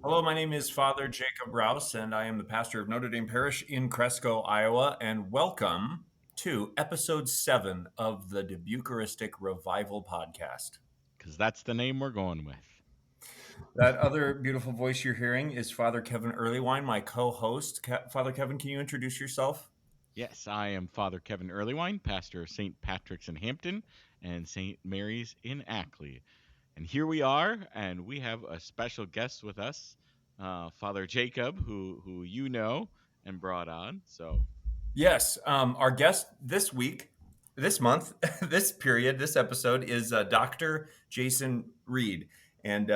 Hello, my name is Father Jacob Rouse, and I am the pastor of Notre Dame Parish in Cresco, Iowa. And welcome to episode 7 of the Eucharistic Revival podcast. Because that's the name we're going with. That other beautiful voice you're hearing is Father Kevin Earlywine, my co-host. Father Kevin, can you introduce yourself? Yes, I am Father Kevin Earlywine, pastor of St. Patrick's in Hampton and St. Mary's in Ackley. And here we are, and we have a special guest with us, Father Jacob, who you know and brought on. So, Yes, our guest this week, this month, this period, this episode is Dr. Jason Reed. And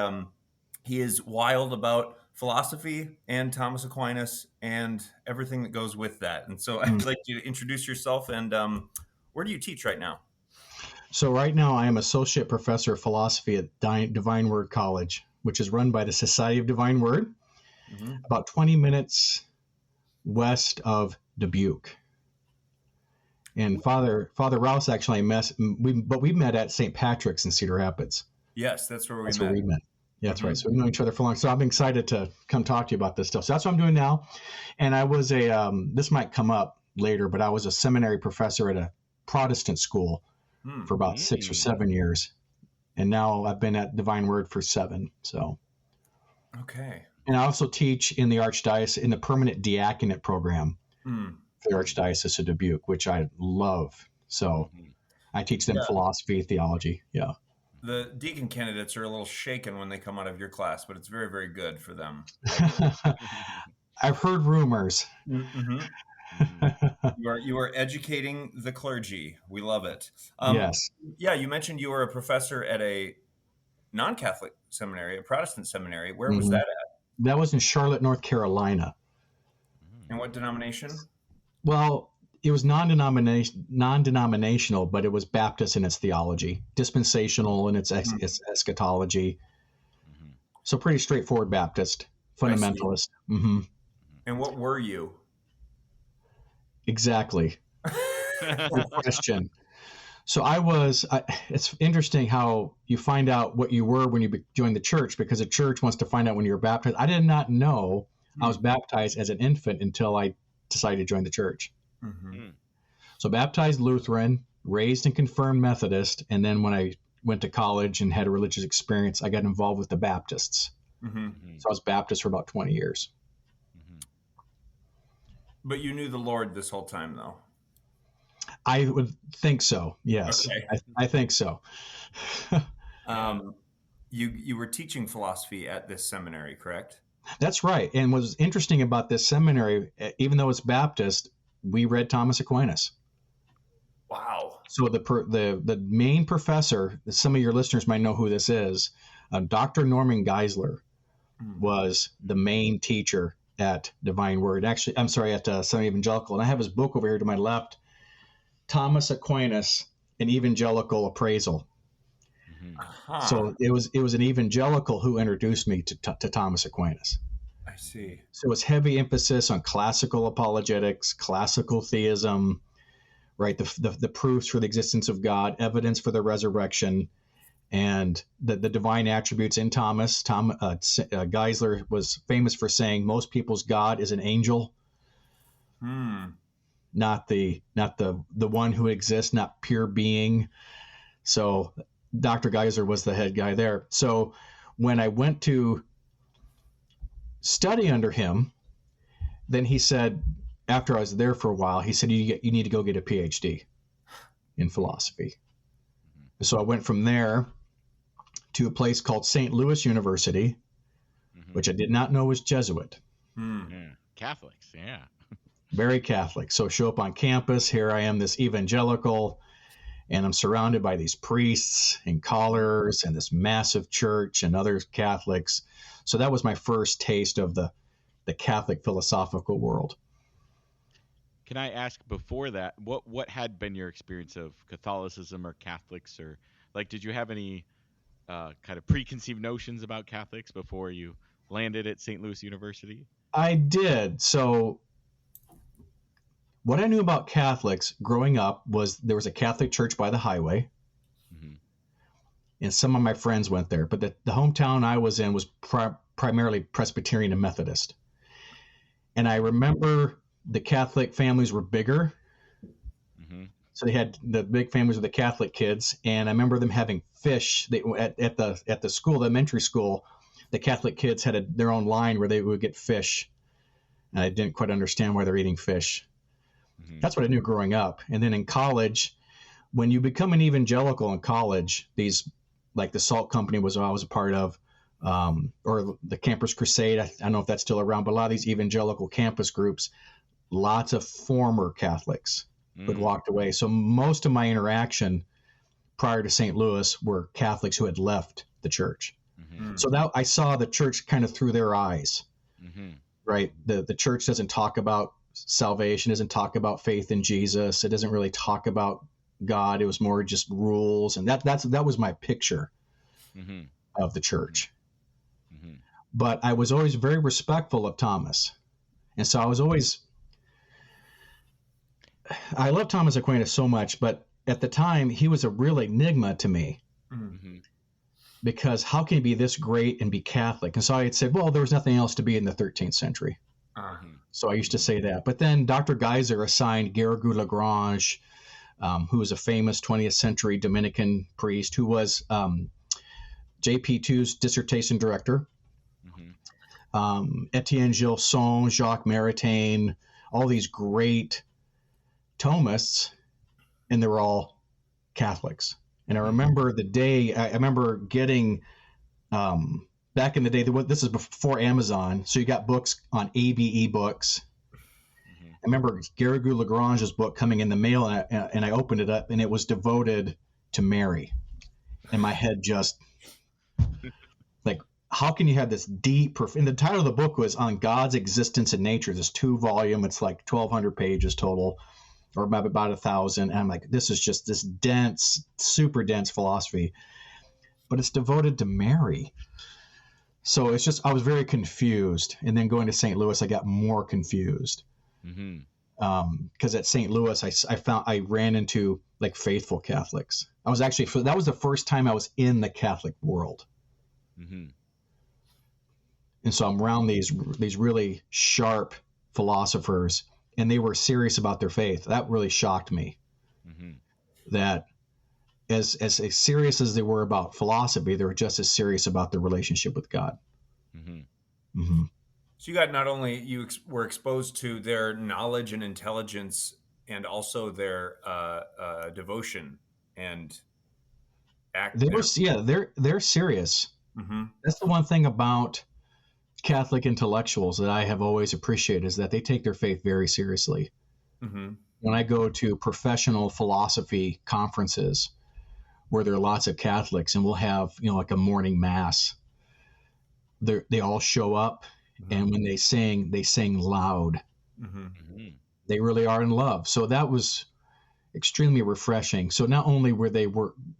he is wild about philosophy and Thomas Aquinas and everything that goes with that. And so I'd like you to introduce yourself and where do you teach right now? So right now I am associate professor of philosophy at Divine Word College, which is run by the Society of Divine Word, about 20 minutes west of Dubuque. And Father Rouse actually we met at St. Patrick's in Cedar Rapids. Yes, that's where we met. Yeah, that's right. So we've known each other for long. So I'm excited to come talk to you about this stuff. So that's what I'm doing now. And I was this might come up later, but I was a seminary professor at a Protestant school for about 6 or 7 years. And now I've been at Divine Word for 7. So. Okay. And I also teach in the Archdiocese, in the permanent diaconate program for the Archdiocese of Dubuque, which I love. So I teach them philosophy, theology. Yeah. The deacon candidates are a little shaken when they come out of your class, but it's very, very good for them. I've heard rumors. You are educating the clergy. We love it. Yes. Yeah, you mentioned you were a professor at a non-Catholic seminary, a Protestant seminary. Where was that at? That was in Charlotte, North Carolina. And what denomination? Well, it was non-denominational, but it was Baptist in its theology, dispensational in its eschatology. So pretty straightforward Baptist, fundamentalist. And what were you? Exactly. Good question. So it's interesting how you find out what you were when you join the church, because the church wants to find out when you're baptized. I did not know I was baptized as an infant until I decided to join the church. So baptized Lutheran, raised and confirmed Methodist, and then when I went to college and had a religious experience, I got involved with the Baptists. So I was Baptist for about 20 years. But you knew the Lord this whole time, though. I would think so. Yes, okay. I think so. You were teaching philosophy at this seminary, correct? That's right. And what's interesting about this seminary, even though it's Baptist, we read Thomas Aquinas. Wow. So the main professor, some of your listeners might know who this is, Dr. Norman Geisler was the main teacher at Divine Word. Actually, I'm sorry, at Southern Evangelical. And I have his book over here to my left, Thomas Aquinas, An Evangelical Appraisal. So it was an evangelical who introduced me to Thomas Aquinas. I see. So it's heavy emphasis on classical apologetics, classical theism, right? The proofs for the existence of God, evidence for the resurrection, and the divine attributes in Thomas. Geisler was famous for saying most people's God is an angel, not the one who exists, not pure being. So Dr. Geisler was the head guy there. So when I went to study under him, then he said, after I was there for a while, he said, you need to go get a PhD in philosophy. So I went from there to a place called St. Louis University, which I did not know was Jesuit. Catholics, yeah. Very Catholic. So show up on campus. Here I am, this evangelical, and I'm surrounded by these priests and collars and this massive church and other Catholics. So that was my first taste of the Catholic philosophical world. Can I ask before that, what had been your experience of Catholicism or Catholics, or like, did you have any kind of preconceived notions about Catholics before you landed at St. Louis University? I did. So what I knew about Catholics growing up was there was a Catholic church by the highway, and some of my friends went there. But the hometown I was in was primarily Presbyterian and Methodist. And I remember the Catholic families were bigger. Mm-hmm. So they had the big families with the Catholic kids, and I remember them having fish. At the school, the elementary school, the Catholic kids had their own line where they would get fish. And I didn't quite understand why they're eating fish. Mm-hmm. That's what I knew growing up. And then in college, when you become an evangelical in college, these like the Salt Company was what I was a part of, or the Campus Crusade. I don't know if that's still around, but a lot of these evangelical campus groups, lots of former Catholics who'd walked away. So most of my interaction prior to St. Louis were Catholics who had left the church. Mm-hmm. So that I saw the church kind of through their eyes, Mm-hmm. right? The church doesn't talk about salvation, doesn't talk about faith in Jesus. It doesn't really talk about God. It was more just rules. And that was my picture Mm-hmm. of the church. Mm-hmm. But I was always very respectful of Thomas. And so I love Thomas Aquinas so much, but at the time he was a real enigma to me. Mm-hmm. Because how can he be this great and be Catholic? And so I had said, well, there was nothing else to be in the 13th century. Mm-hmm. So I used to say that. But then Dr. Geiser assigned Garrigou Lagrange, who was a famous 20th century Dominican priest, who was JP2's dissertation director. Mm-hmm. Etienne Gilson, Jacques Maritain, all these great Thomists, and they were all Catholics. And I remember the day, I remember getting, back in the day, this is before Amazon, so you got books on ABE books. Mm-hmm. I remember Garrigou Lagrange's book coming in the mail, and I opened it up, and it was devoted to Mary. And my head just, like, how can you have this deep, and the title of the book was On God's Existence and Nature, this 2-volume, it's like 1,200 pages total, or about 1,000. And I'm like, this is just this dense, super dense philosophy, but it's devoted to Mary. So it's just, I was very confused. And then going to St. Louis, I got more confused. Mm-hmm. Because at St. Louis, I ran into like faithful Catholics. That was the first time I was in the Catholic world. Mm-hmm. And so I'm around these really sharp philosophers, and they were serious about their faith. That really shocked me. Mm-hmm. That as serious as they were about philosophy, they were just as serious about their relationship with God. Mm-hmm. Mm-hmm. So you got not only were exposed to their knowledge and intelligence, and also their devotion and act. They're serious. Mm-hmm. That's the one thing about Catholic intellectuals that I have always appreciated, is that they take their faith very seriously. Mm-hmm. When I go to professional philosophy conferences where there are lots of Catholics, and we'll have, like a morning mass, they all show up, Mm-hmm. and when they sing loud. Mm-hmm. Mm-hmm. They really are in love. So that was extremely refreshing. So not only were they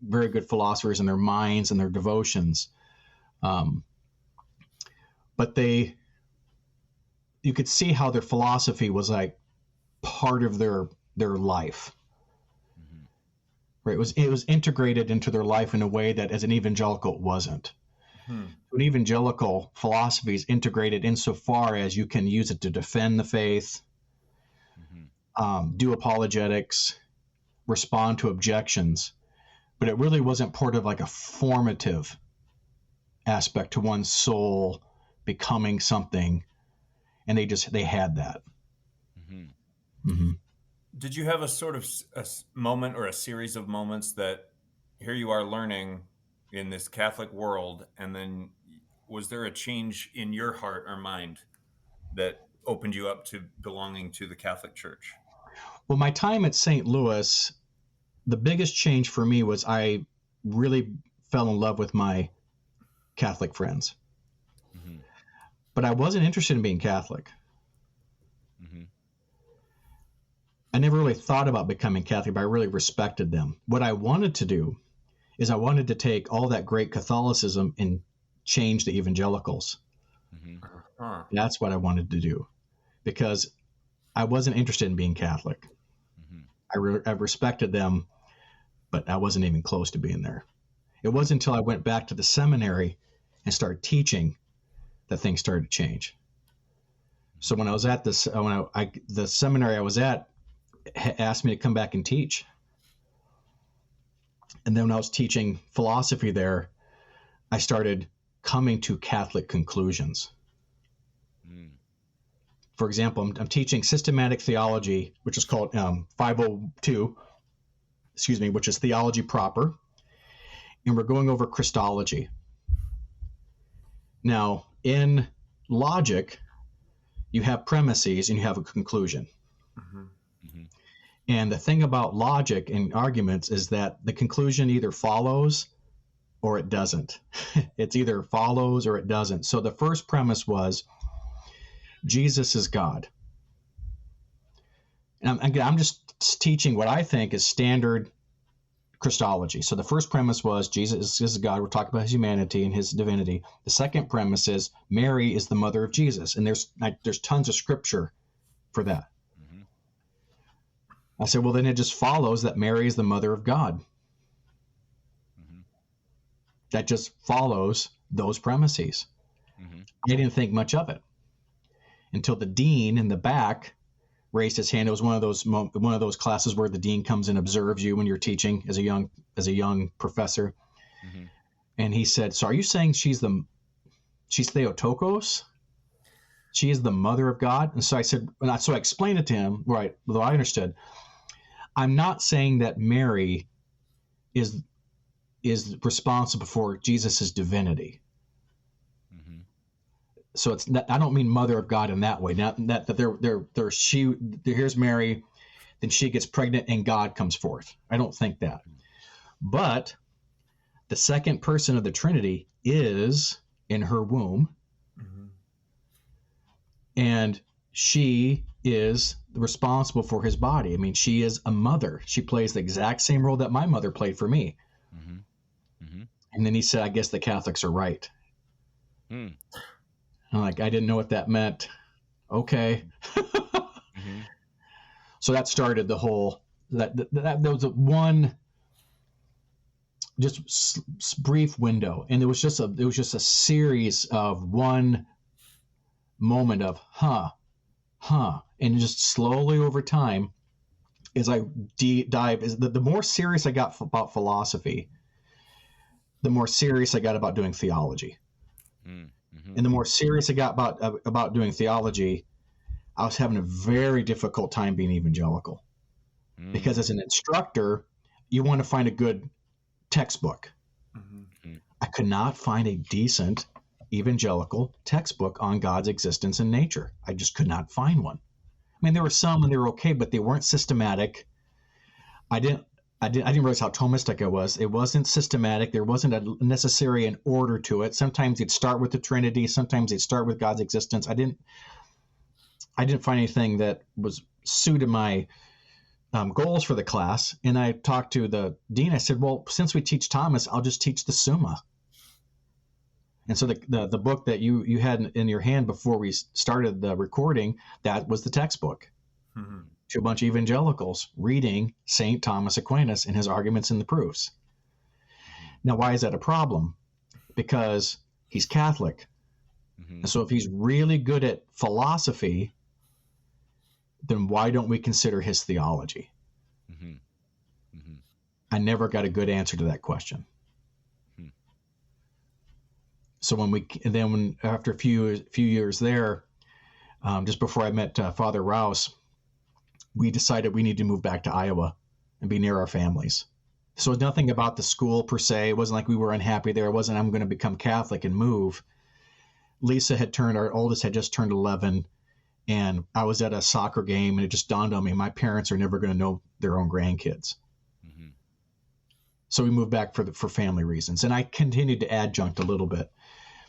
very good philosophers in their minds and their devotions, but you could see how their philosophy was like part of their life. Mm-hmm. Right? It was integrated into their life in a way that as an evangelical it wasn't. Mm-hmm. An evangelical philosophy is integrated insofar as you can use it to defend the faith, do apologetics, respond to objections, but it really wasn't part of like a formative aspect to one's soul becoming something, and they had that. Mm-hmm. Mm-hmm. Did you have a sort of a moment or a series of moments that here you are learning in this Catholic world, and then was there a change in your heart or mind that opened you up to belonging to the Catholic Church? Well, my time at St. Louis, the biggest change for me was I really fell in love with my Catholic friends. Mm-hmm. But I wasn't interested in being Catholic. Mm-hmm. I never really thought about becoming Catholic, but I really respected them. What I wanted to do is I wanted to take all that great Catholicism and change the evangelicals. Mm-hmm. Huh. That's what I wanted to do, because I wasn't interested in being Catholic. Mm-hmm. I respected them, but I wasn't even close to being there. It wasn't until I went back to the seminary and started teaching that things started to change. So when I was at this, the seminary I was at asked me to come back and teach. And then when I was teaching philosophy there, I started coming to Catholic conclusions. For example, I'm teaching systematic theology, which is called 502, which is theology proper. And we're going over Christology. Now, in logic, you have premises and you have a conclusion. And the thing about logic and arguments is that the conclusion either follows or it doesn't. It's either follows or it doesn't. So the first premise was Jesus is God. And I'm just teaching what I think is standard Christology. So the first premise was Jesus is God. We're talking about his humanity and his divinity. The second premise is Mary is the mother of Jesus. And there's tons of scripture for that. I said, well, then it just follows that Mary is the mother of God. That just follows those premises. I didn't think much of it until the dean in the back raised his hand. It was one of those classes where the dean comes and observes you when you're teaching as a young professor. And he said, so are you saying she's Theotokos? She is the mother of God? And so I said, so I explained it to him, right, although I understood. I'm not saying that Mary is responsible for Jesus' divinity. So it's not, I don't mean mother of God in that way. Not that here's Mary, then she gets pregnant and God comes forth. I don't think that. But the second person of the Trinity is in her womb, and she is responsible for his body. I mean, she is a mother. She plays the exact same role that my mother played for me. And then he said, I guess the Catholics are right. I'm like, I didn't know what that meant. Okay. So that started the whole, that was one just brief window. And it was just a series of one moment of, and just slowly over time, as I dive, the more serious I got about philosophy, the more serious I got about doing theology. And the more serious I got about doing theology, I was having a very difficult time being evangelical. Because as an instructor, you want to find a good textbook. I could not find a decent evangelical textbook on God's existence and nature. I just could not find one. I mean, there were some and they were okay, but they weren't systematic. I didn't realize how Thomistic I was. It wasn't systematic. There wasn't a necessary an order to it. Sometimes they'd start with the Trinity. Sometimes they'd start with God's existence. I didn't find anything that was suited my goals for the class. And I talked to the dean. I said, well, since we teach Thomas, I'll just teach the Summa. And so the book that you had in your hand before we started the recording, that was the textbook. To a bunch of evangelicals reading St. Thomas Aquinas and his arguments and the proofs. Now, why is that a problem? Because he's Catholic. And so if he's really good at philosophy, then why don't we consider his theology? I never got a good answer to that question. So after a few years there, just before I met Father Rouse, we decided we need to move back to Iowa and be near our families. So it was nothing about the school per se. It wasn't like we were unhappy there. It wasn't I'm going to become Catholic and move. Lisa our oldest had just turned 11, and I was at a soccer game, and it just dawned on me, my parents are never going to know their own grandkids. So we moved back for family reasons. And I continued to adjunct a little bit.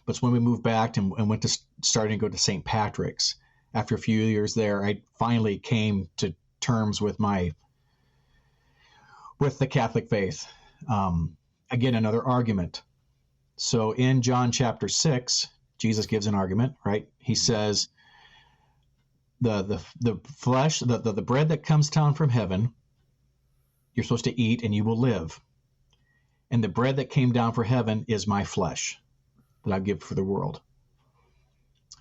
But it's when we moved back and went to starting to go to St. Patrick's, after a few years there, I finally came to terms with the Catholic faith. Again, another argument. So in John chapter 6, Jesus gives an argument, right? He says, the flesh, the bread that comes down from heaven, you're supposed to eat and you will live. And the bread that came down from heaven is my flesh that I give for the world.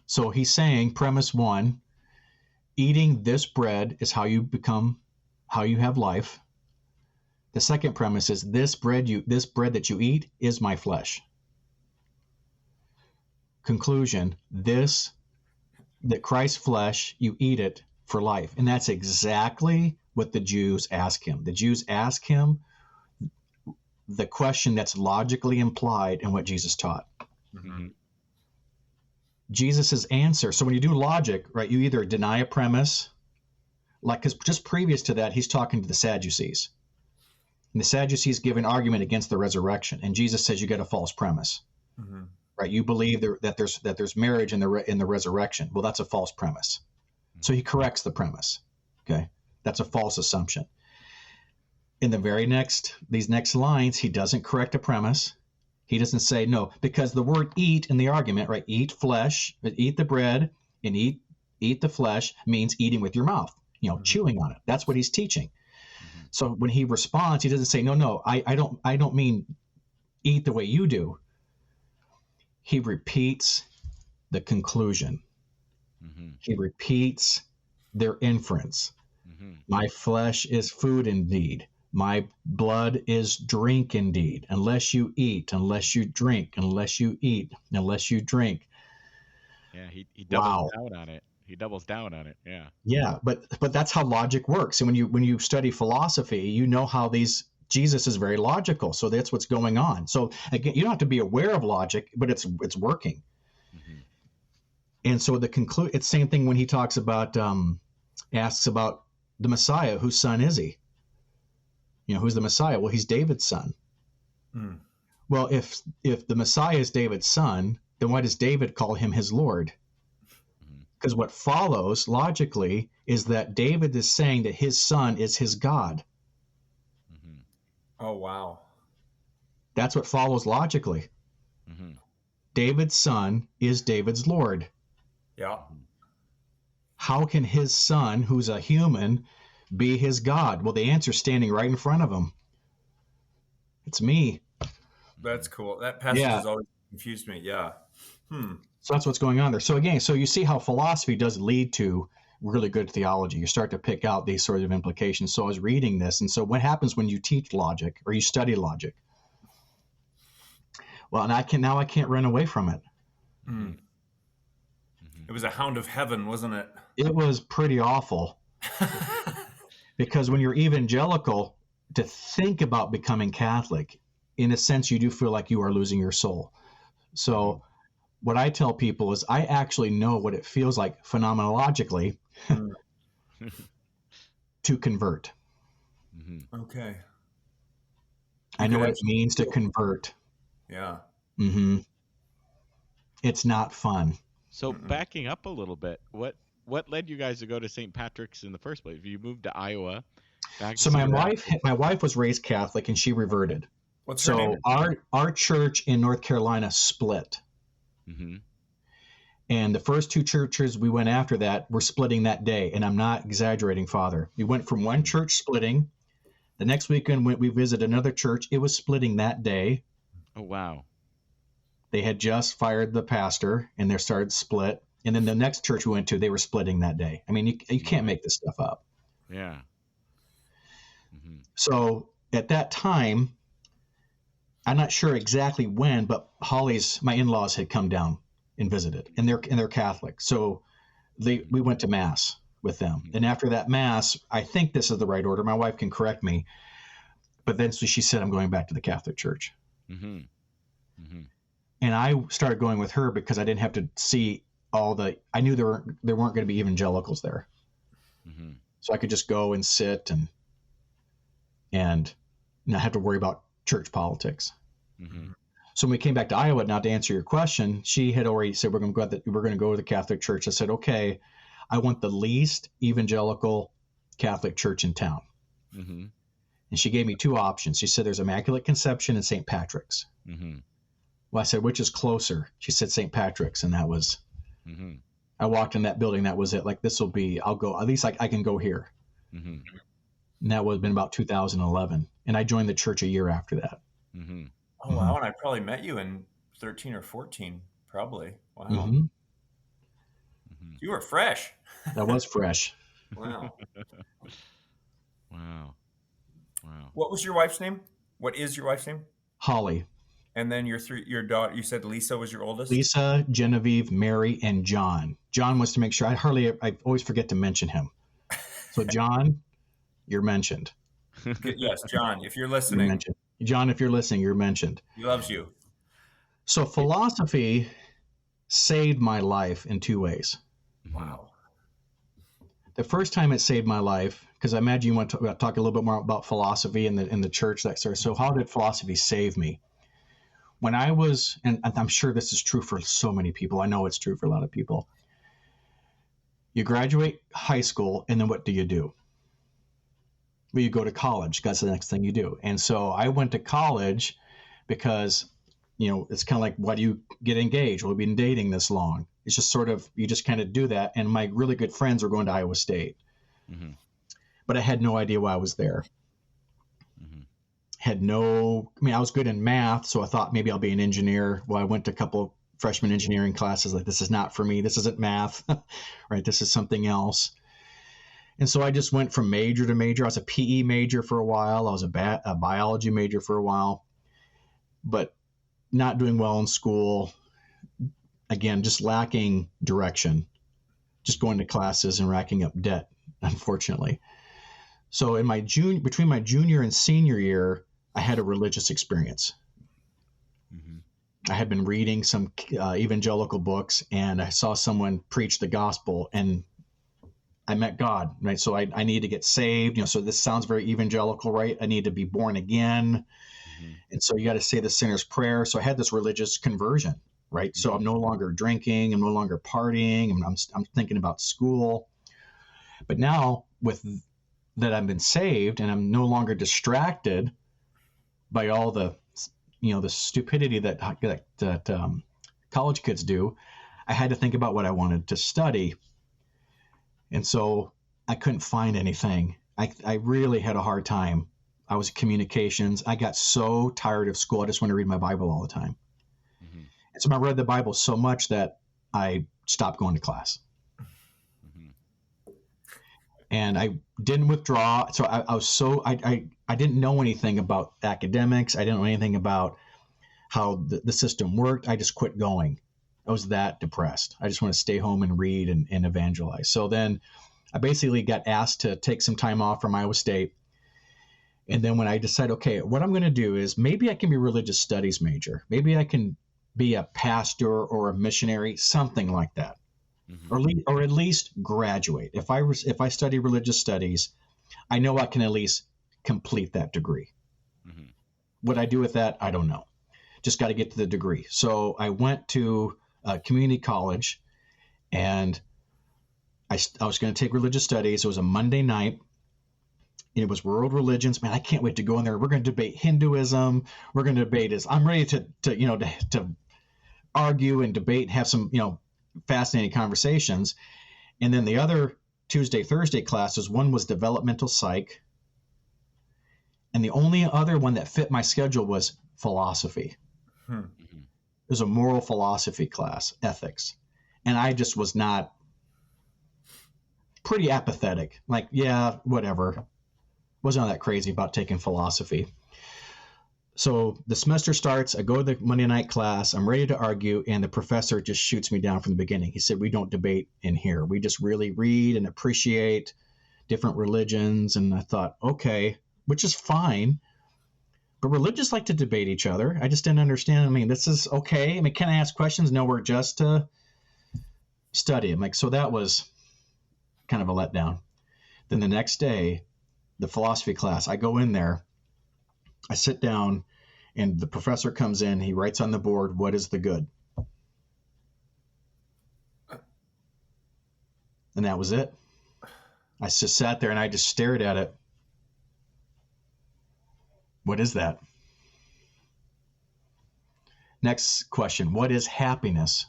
So he's saying, premise one, eating this bread is how you have life. The second premise is this bread that you eat is my flesh. Conclusion, that Christ's flesh, you eat it for life. And that's exactly what the Jews ask him. The Jews ask him the question that's logically implied in what Jesus taught. Mm-hmm. Jesus's answer. So when you do logic, right, you either deny a premise, like, because just previous to that, he's talking to the Sadducees. And the Sadducees give an argument against the resurrection. And Jesus says you get a false premise. Mm-hmm. Right? You believe that there's marriage in the resurrection. Well, that's a false premise. So he corrects the premise. Okay, that's a false assumption. In these next lines, he doesn't correct a premise. He doesn't say no, because the word "eat" in the argument, right? Eat flesh, eat the bread, and eat the flesh means eating with your mouth. Chewing on it. That's what he's teaching. Mm-hmm. So when he responds, he doesn't say no. I don't mean eat the way you do. He repeats the conclusion. Mm-hmm. He repeats their inference. Mm-hmm. My flesh is food indeed. My blood is drink indeed. Unless you eat, unless you drink, unless you eat, unless you drink. Yeah, he doubles down on it. He doubles down on it. Yeah. Yeah, but that's how logic works. And when you study philosophy, you know how Jesus is very logical, so that's what's going on. So again, you don't have to be aware of logic, but it's working. Mm-hmm. And so it's the same thing when he talks about, asks about the Messiah, whose son is he? Who's the Messiah? Well, he's David's son. Mm. Well, if the Messiah is David's son, then why does David call him his Lord? Because what follows logically is that David is saying that his son is his God. Oh, wow. That's what follows logically. Mm-hmm. David's son is David's Lord. Yeah. How can his son, who's a human, be his God? Well, the answer's standing right in front of him. It's me. That's cool. That passage has always confused me. Yeah. So that's what's going on there. So again, you see how philosophy does lead to really good theology. You start to pick out these sort of implications. So I was reading this, and so what happens when you teach logic or you study logic? Well, and I can't run away from it. Mm. It was a hound of heaven, wasn't it? It was pretty awful. Because when you're evangelical, to think about becoming Catholic, in a sense, you do feel like you are losing your soul. So what I tell people is I actually know what it feels like phenomenologically to convert. Mm-hmm. Okay. I know what it means to convert. Yeah. Mm-hmm. It's not fun. So backing up a little bit, what led you guys to go to St. Patrick's in the first place? You moved to Iowa. So my wife was raised Catholic and she reverted. What's her name? Our church in North Carolina split. Mm-hmm. And the first two churches we went after that were splitting that day. And I'm not exaggerating, Father. We went from one church splitting. The next weekend when we visited another church, it was splitting that day. Oh, wow. They had just fired the pastor and they started split. And then the next church we went to, they were splitting that day. I mean, you can't make this stuff up. Yeah. Mm-hmm. So at that time, I'm not sure exactly when, but my in-laws had come down and visited, and they're Catholic. So we went to Mass with them. And after that Mass, I think this is the right order. My wife can correct me. But then so she said, I'm going back to the Catholic Church. Mm-hmm. Mm-hmm. And I started going with her because I didn't have to see I knew there weren't going to be evangelicals there. Mm-hmm. So I could just go and sit and not have to worry about church politics. Mm-hmm. So when we came back to Iowa, now to answer your question, she had already said, we're going to go to the Catholic Church. I said, okay, I want the least evangelical Catholic church in town. Mm-hmm. And she gave me two options. She said, there's Immaculate Conception and St. Patrick's. Mm-hmm. Well, I said, which is closer? She said St. Patrick's. And that was, mm-hmm. I walked in that building. That was it. Like, I'll go, at least I can go here. Mm-hmm. And that would have been about 2011. And I joined the church a year after that. Mm-hmm. Oh, wow. And I probably met you in 13 or 14, probably. Wow. Mm-hmm. You were fresh. That was fresh. Wow. Wow. What was your wife's name? What is your wife's name? Holly, And then your daughter, you said Lisa was your oldest? Lisa, Genevieve, Mary, and John. John was to make sure. I always forget to mention him. So John, you're mentioned. Yes, John, if you're You're listening, mentioned. John, if you're listening, you're mentioned. he loves you. So philosophy saved my life in two ways. Wow. The first time it saved my life, because I imagine you want to talk a little bit more about philosophy in the church, that sort of. So how did philosophy save me? When I was, and I'm sure this is true for so many people. I know it's true for a lot of people. You graduate high school, and then what do? Well, you go to college. That's the next thing you do. And so I went to college because, it's kind of like, why do you get engaged? Well, we've been dating this long. It's just sort of, you just kind of do that. And my really good friends were going to Iowa State. Mm-hmm. But I had no idea why I was there. Mm-hmm. I was good in math, so I thought maybe I'll be an engineer. Well, I went to a couple freshman engineering classes, like, this is not for me. This isn't math, right? This is something else. And so I just went from major to major. I was a PE major for a while. I was a biology major for a while, but not doing well in school. Again, just lacking direction, just going to classes and racking up debt, unfortunately. So between my junior and senior year, I had a religious experience. Mm-hmm. I had been reading some evangelical books, and I saw someone preach the gospel, and I met God, right? So I need to get saved. So this sounds very evangelical, right? I need to be born again. Mm-hmm. And so you got to say the sinner's prayer. So I had this religious conversion, right? So I'm no longer drinking. I'm no longer partying. I'm thinking about school. But now with that, I've been saved, and I'm no longer distracted by all the stupidity that college kids do. I had to think about what I wanted to study. And so I couldn't find anything. I really had a hard time. I was communications. I got so tired of school. I just wanted to read my Bible all the time. Mm-hmm. And so I read the Bible so much that I stopped going to class. Mm-hmm. And I didn't withdraw. So I didn't know anything about academics. I didn't know anything about how the system worked. I just quit going. I was that depressed. I just want to stay home and read and evangelize. So then I basically got asked to take some time off from Iowa State. And then when I decided, okay, what I'm going to do is maybe I can be a religious studies major. Maybe I can be a pastor or a missionary, something like that. Mm-hmm. Or at least graduate. If I study religious studies, I know I can at least complete that degree. Mm-hmm. What I do with that, I don't know. Just got to get to the degree. So I went to community college, and I was going to take religious studies. It was a Monday night. It was world religions. Man, I can't wait to go in there. We're going to debate Hinduism. We're going to debate this. I'm ready to argue and debate and have some, fascinating conversations. And then the other Tuesday, Thursday classes, one was developmental psych. And the only other one that fit my schedule was philosophy. It was a moral philosophy class, ethics. And I just was not pretty apathetic. Like, yeah, whatever. Wasn't all that crazy about taking philosophy. So the semester starts, I go to the Monday night class, I'm ready to argue, and the professor just shoots me down from the beginning. He said, we don't debate in here. We just really read and appreciate different religions. And I thought, okay, which is fine. But religious like to debate each other. I just didn't understand. This is okay. Can I ask questions? No, we're just to study. So that was kind of a letdown. Then the next day, the philosophy class, I go in there, I sit down, and the professor comes in. He writes on the board, what is the good? And that was it. I just sat there and I just stared at it. What is that? Next question. What is happiness?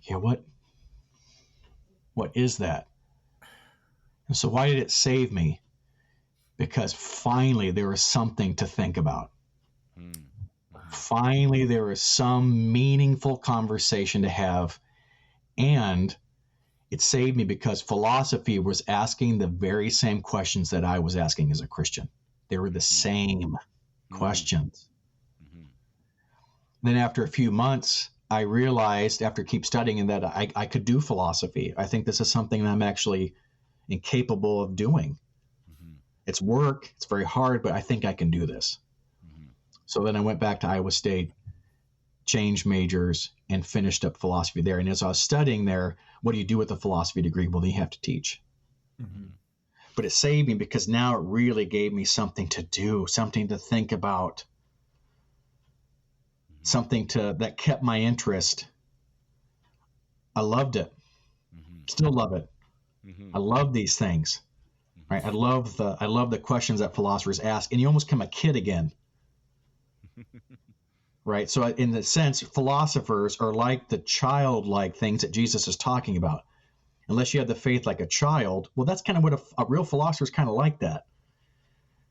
Yeah, what is that? And so why did it save me? Because finally there was something to think about. Finally there was some meaningful conversation to have, And it saved me because philosophy was asking the very same questions that I was asking as a Christian. They were the same questions. Mm-hmm. Then after a few months, I realized after keep studying that I could do philosophy. I think this is something that I'm actually incapable of doing. Mm-hmm. It's work. It's very hard, but I think I can do this. Mm-hmm. So then I went back to Iowa State, changed majors, and finished up philosophy there. And as I was studying there, what do you do with a philosophy degree? Well, then you have to teach. Mm-hmm. But it saved me because now it really gave me something to do, something to think about, something that kept my interest. I loved it. Still love it. I love these things. Right? I love the questions that philosophers ask, and you almost become a kid again. Right? So in the sense, philosophers are like the childlike things that Jesus is talking about. Unless you have the faith like a child, well, that's kind of what a real philosopher is kind of like that.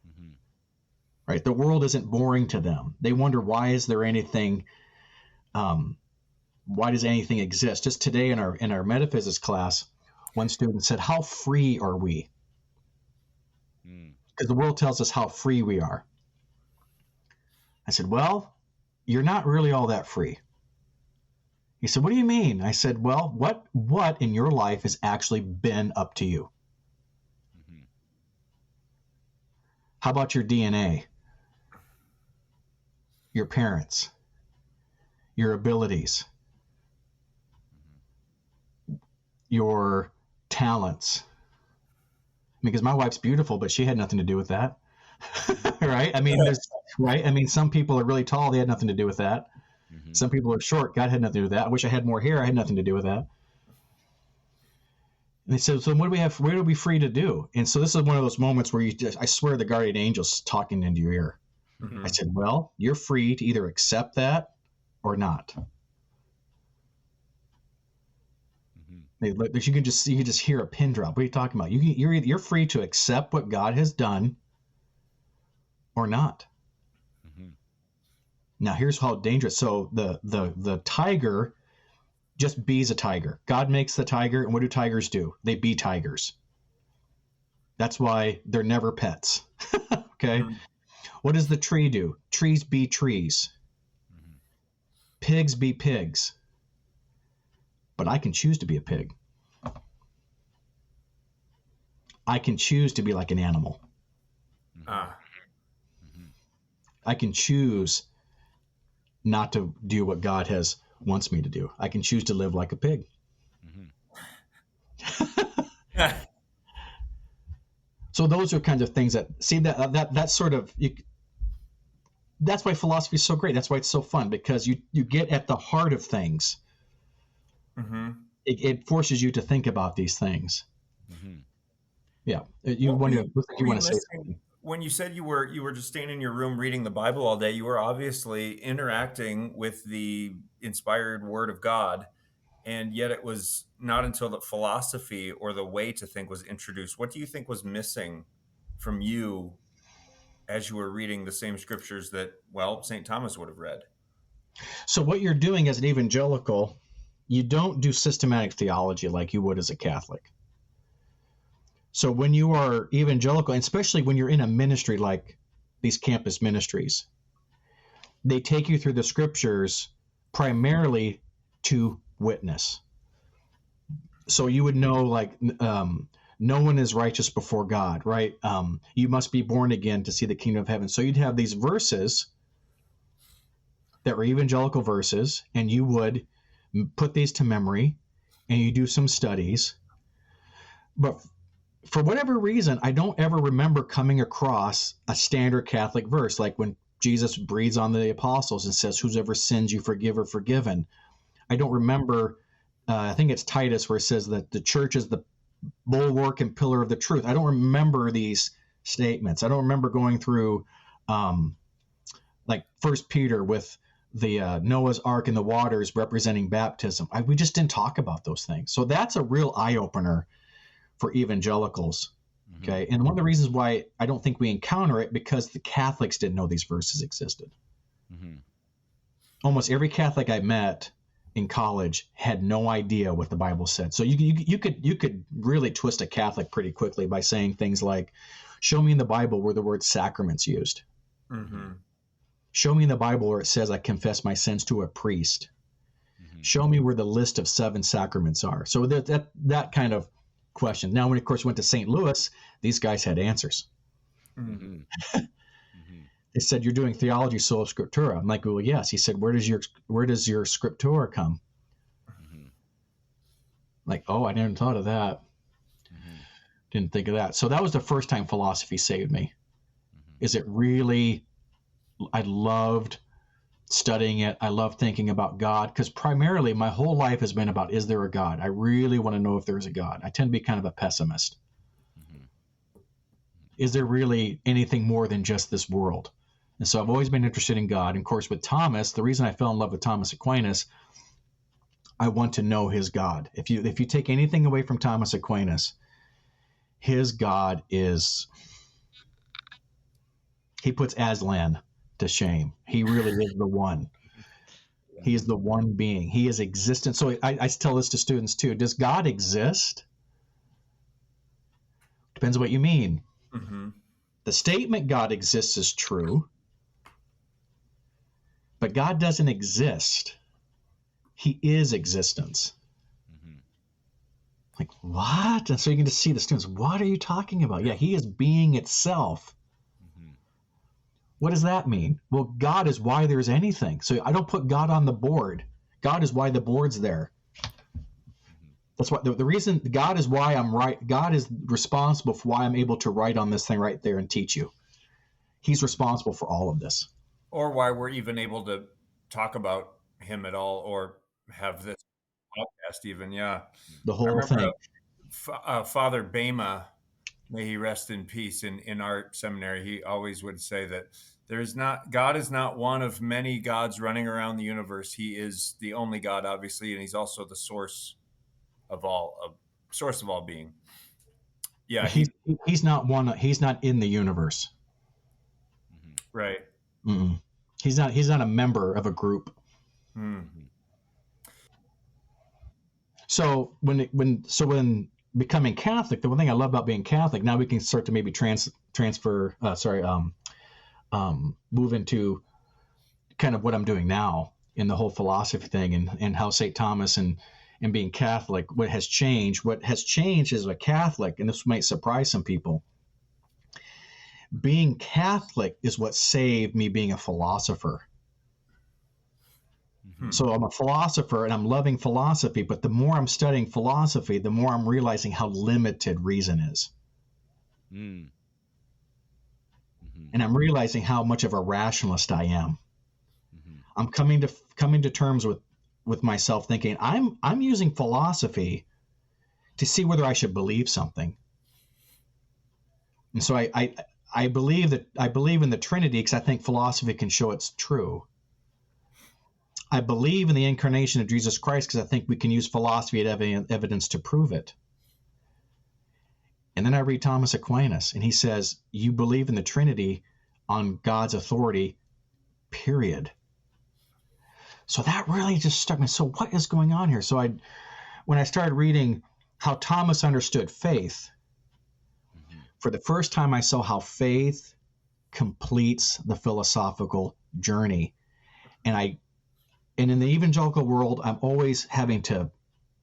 Mm-hmm. Right? The world isn't boring to them. They wonder, why is there anything, why does anything exist? Just today in our metaphysics class, one student said, how free are we? Because the world tells us how free we are. I said, well, you're not really all that free. He said, what do you mean? I said, well, what in your life has actually been up to you? Mm-hmm. How about your DNA? Your parents? Your abilities? Your talents? Because my wife's beautiful, but she had nothing to do with that. Right? I mean, some people are really tall. They had nothing to do with that. Mm-hmm. Some people are short. God had nothing to do with that. I wish I had more hair. I had nothing to do with that. And they said, so what do we have? What are we free to do? And so this is one of those moments where I swear the guardian angel's talking into your ear. Mm-hmm. I said, well, you're free to either accept that or not. Mm-hmm. You can just hear a pin drop. What are you talking about? You're free to accept what God has done or not. Mm-hmm. Now here's how dangerous. So the tiger just bees a tiger. God makes the tiger, and what do tigers do? They be tigers. That's why they're never pets. Okay. Mm-hmm. What does the tree do? Trees be trees. Mm-hmm. Pigs be pigs. But I can choose to be a pig. I can choose to be like an animal. Ah. I can choose not to do what God wants me to do. I can choose to live like a pig. Mm-hmm. So those are kinds of things that sort of that's why philosophy is so great. That's why it's so fun, because you get at the heart of things. Mm-hmm. It forces you to think about these things. Mm-hmm. Yeah, you want to say something. When you said you were just staying in your room reading the Bible all day, you were obviously interacting with the inspired Word of God, and yet it was not until that philosophy or the way to think was introduced. What do you think was missing from you as you were reading the same scriptures that, well, St. Thomas would have read? So what you're doing as an evangelical, you don't do systematic theology like you would as a Catholic. So when you are evangelical, and especially when you're in a ministry like these campus ministries, they take you through the scriptures primarily to witness. So you would know, like, no one is righteous before God, right? You must be born again to see the kingdom of heaven. So you'd have these verses that were evangelical verses, and you would put these to memory, and you do some studies. But for whatever reason, I don't ever remember coming across a standard Catholic verse, like when Jesus breathes on the apostles and says, whosoever sins you forgive are forgiven. I don't remember, I think it's Titus, where it says that the church is the bulwark and pillar of the truth. I don't remember these statements. I don't remember going through like First Peter with the Noah's Ark and the waters representing baptism. We just didn't talk about those things. So that's a real eye-opener for evangelicals. Okay. And one of the reasons why I don't think we encounter it, because the Catholics didn't know these verses existed. Mm-hmm. Almost every Catholic I met in college had no idea what the Bible said. So you could really twist a Catholic pretty quickly by saying things like, show me in the Bible where the word sacrament's used. Mm-hmm. Show me in the Bible where it says I confess my sins to a priest. Mm-hmm. Show me where the list of 7 sacraments are. So that kind of question. Now, when of course went to St. Louis, these guys had answers. Mm-hmm. They said, you're doing theology sola scriptura. I'm like, well, yes. He said, where does your scriptura come? Mm-hmm. Like, oh, I didn't thought of that. Mm-hmm. Didn't think of that. So that was the first time philosophy saved me. Mm-hmm. Is it really, I loved studying it. I love thinking about God, because primarily my whole life has been about, is there a God? I really want to know if there's a God. I tend to be kind of a pessimist. Mm-hmm. Is there really anything more than just this world? And so I've always been interested in God. And of course, with Thomas, the reason I fell in love with Thomas Aquinas, I want to know his God. If you take anything away from Thomas Aquinas, his God is, he puts Aslan to shame. He really is the one. He is the one being. He is existent. So I tell this to students too. Does God exist? Depends on what you mean. Mm-hmm. The statement God exists is true, but God doesn't exist. He is existence. Mm-hmm. Like, what? And so you can just see the students, what are you talking about? Yeah, he is being itself. Mm-hmm. What does that mean? Well, God is why there's anything. So I don't put God on the board. God is why the board's there. That's what the reason God is why I'm right. God is responsible for why I'm able to write on this thing right there and teach you. He's responsible for all of this. Or why we're even able to talk about him at all, or have this podcast even. Yeah. The I whole remember thing. Father Bema, may he rest in peace, in our seminary, he always would say that God is not one of many gods running around the universe. He is the only God, obviously, and he's also the source of all being. Yeah, He's not one. He's not in the universe. Mm-hmm. right. Mm-mm. He's not a member of a group. Mm-hmm. So when becoming Catholic, the one thing I love about being Catholic, now we can start to maybe move into kind of what I'm doing now in the whole philosophy thing, and how St. Thomas and being Catholic, what has changed as a Catholic, and this might surprise some people, being Catholic is what saved me being a philosopher. Mm-hmm. So I'm a philosopher and I'm loving philosophy, but the more I'm studying philosophy, the more I'm realizing how limited reason is. Mm. Mm-hmm. And I'm realizing how much of a rationalist I am. Mm-hmm. I'm coming to terms with myself, thinking I'm using philosophy to see whether I should believe something. And so I believe in the Trinity because I think philosophy can show it's true. I believe in the incarnation of Jesus Christ because I think we can use philosophy as evidence to prove it. And then I read Thomas Aquinas, and he says, you believe in the Trinity on God's authority, period. So that really just struck me. So what is going on here? So when I started reading how Thomas understood faith, Mm-hmm. for the first time I saw how faith completes the philosophical journey. And in the evangelical world, I'm always having to,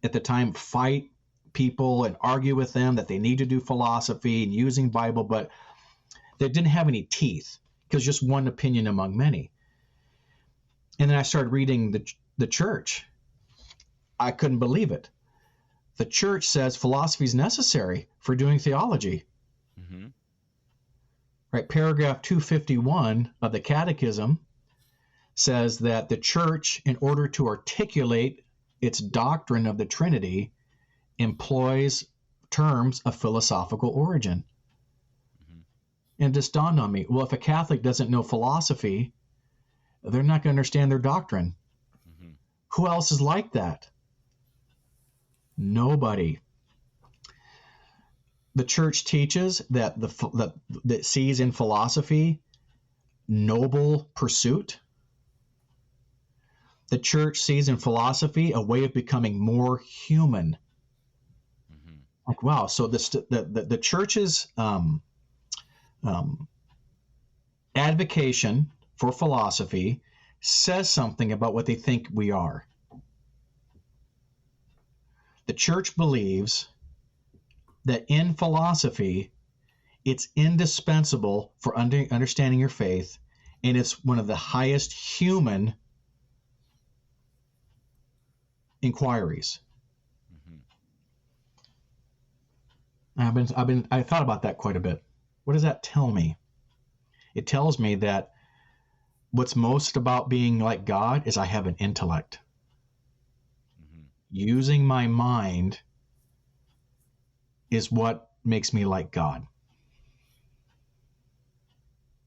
at the time, fight people and argue with them that they need to do philosophy and using Bible, but they didn't have any teeth because just one opinion among many. And then I started reading the church. I couldn't believe it. The church says philosophy is necessary for doing theology. Mm-hmm. Right, paragraph 251 of the Catechism says that the church, in order to articulate its doctrine of the Trinity, employs terms of philosophical origin. Mm-hmm. And it just dawned on me, well, if a Catholic doesn't know philosophy, they're not going to understand their doctrine. Mm-hmm. Who else is like that? Nobody. The church teaches that that sees in philosophy noble pursuit. the church sees in philosophy a way of becoming more human. Mhm. Like, wow, so the church's advocation for philosophy says something about what they think we are. The church believes that in philosophy, it's indispensable for understanding your faith, and it's one of the highest human inquiries. Mhm. I thought about that quite a bit. What does that tell me? It tells me that what's most about being like God is I have an intellect. Mhm. Using my mind is what makes me like God.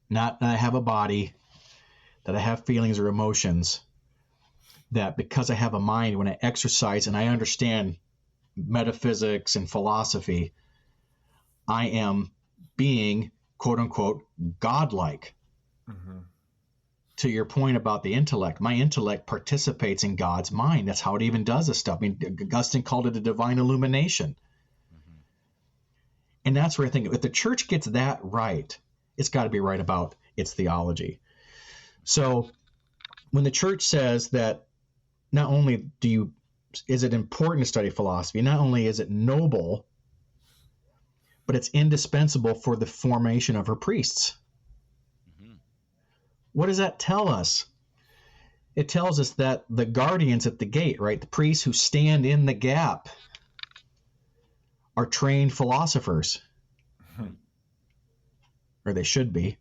Not that I have a body, that I have feelings or emotions, that because I have a mind, when I exercise and I understand metaphysics and philosophy, I am being, quote unquote, godlike. Mm-hmm. To your point about the intellect, my intellect participates in God's mind. That's how it even does this stuff. I mean, Augustine called it a divine illumination. Mhm. And that's where I think if the church gets that right, it's got to be right about its theology. So when the church says that not only is it important to study philosophy, not only is it noble, but it's indispensable for the formation of her priests. Mhm. What does that tell us? It tells us that the guardians at the gate, right, the priests who stand in the gap, are trained philosophers, Mhm. or they should be.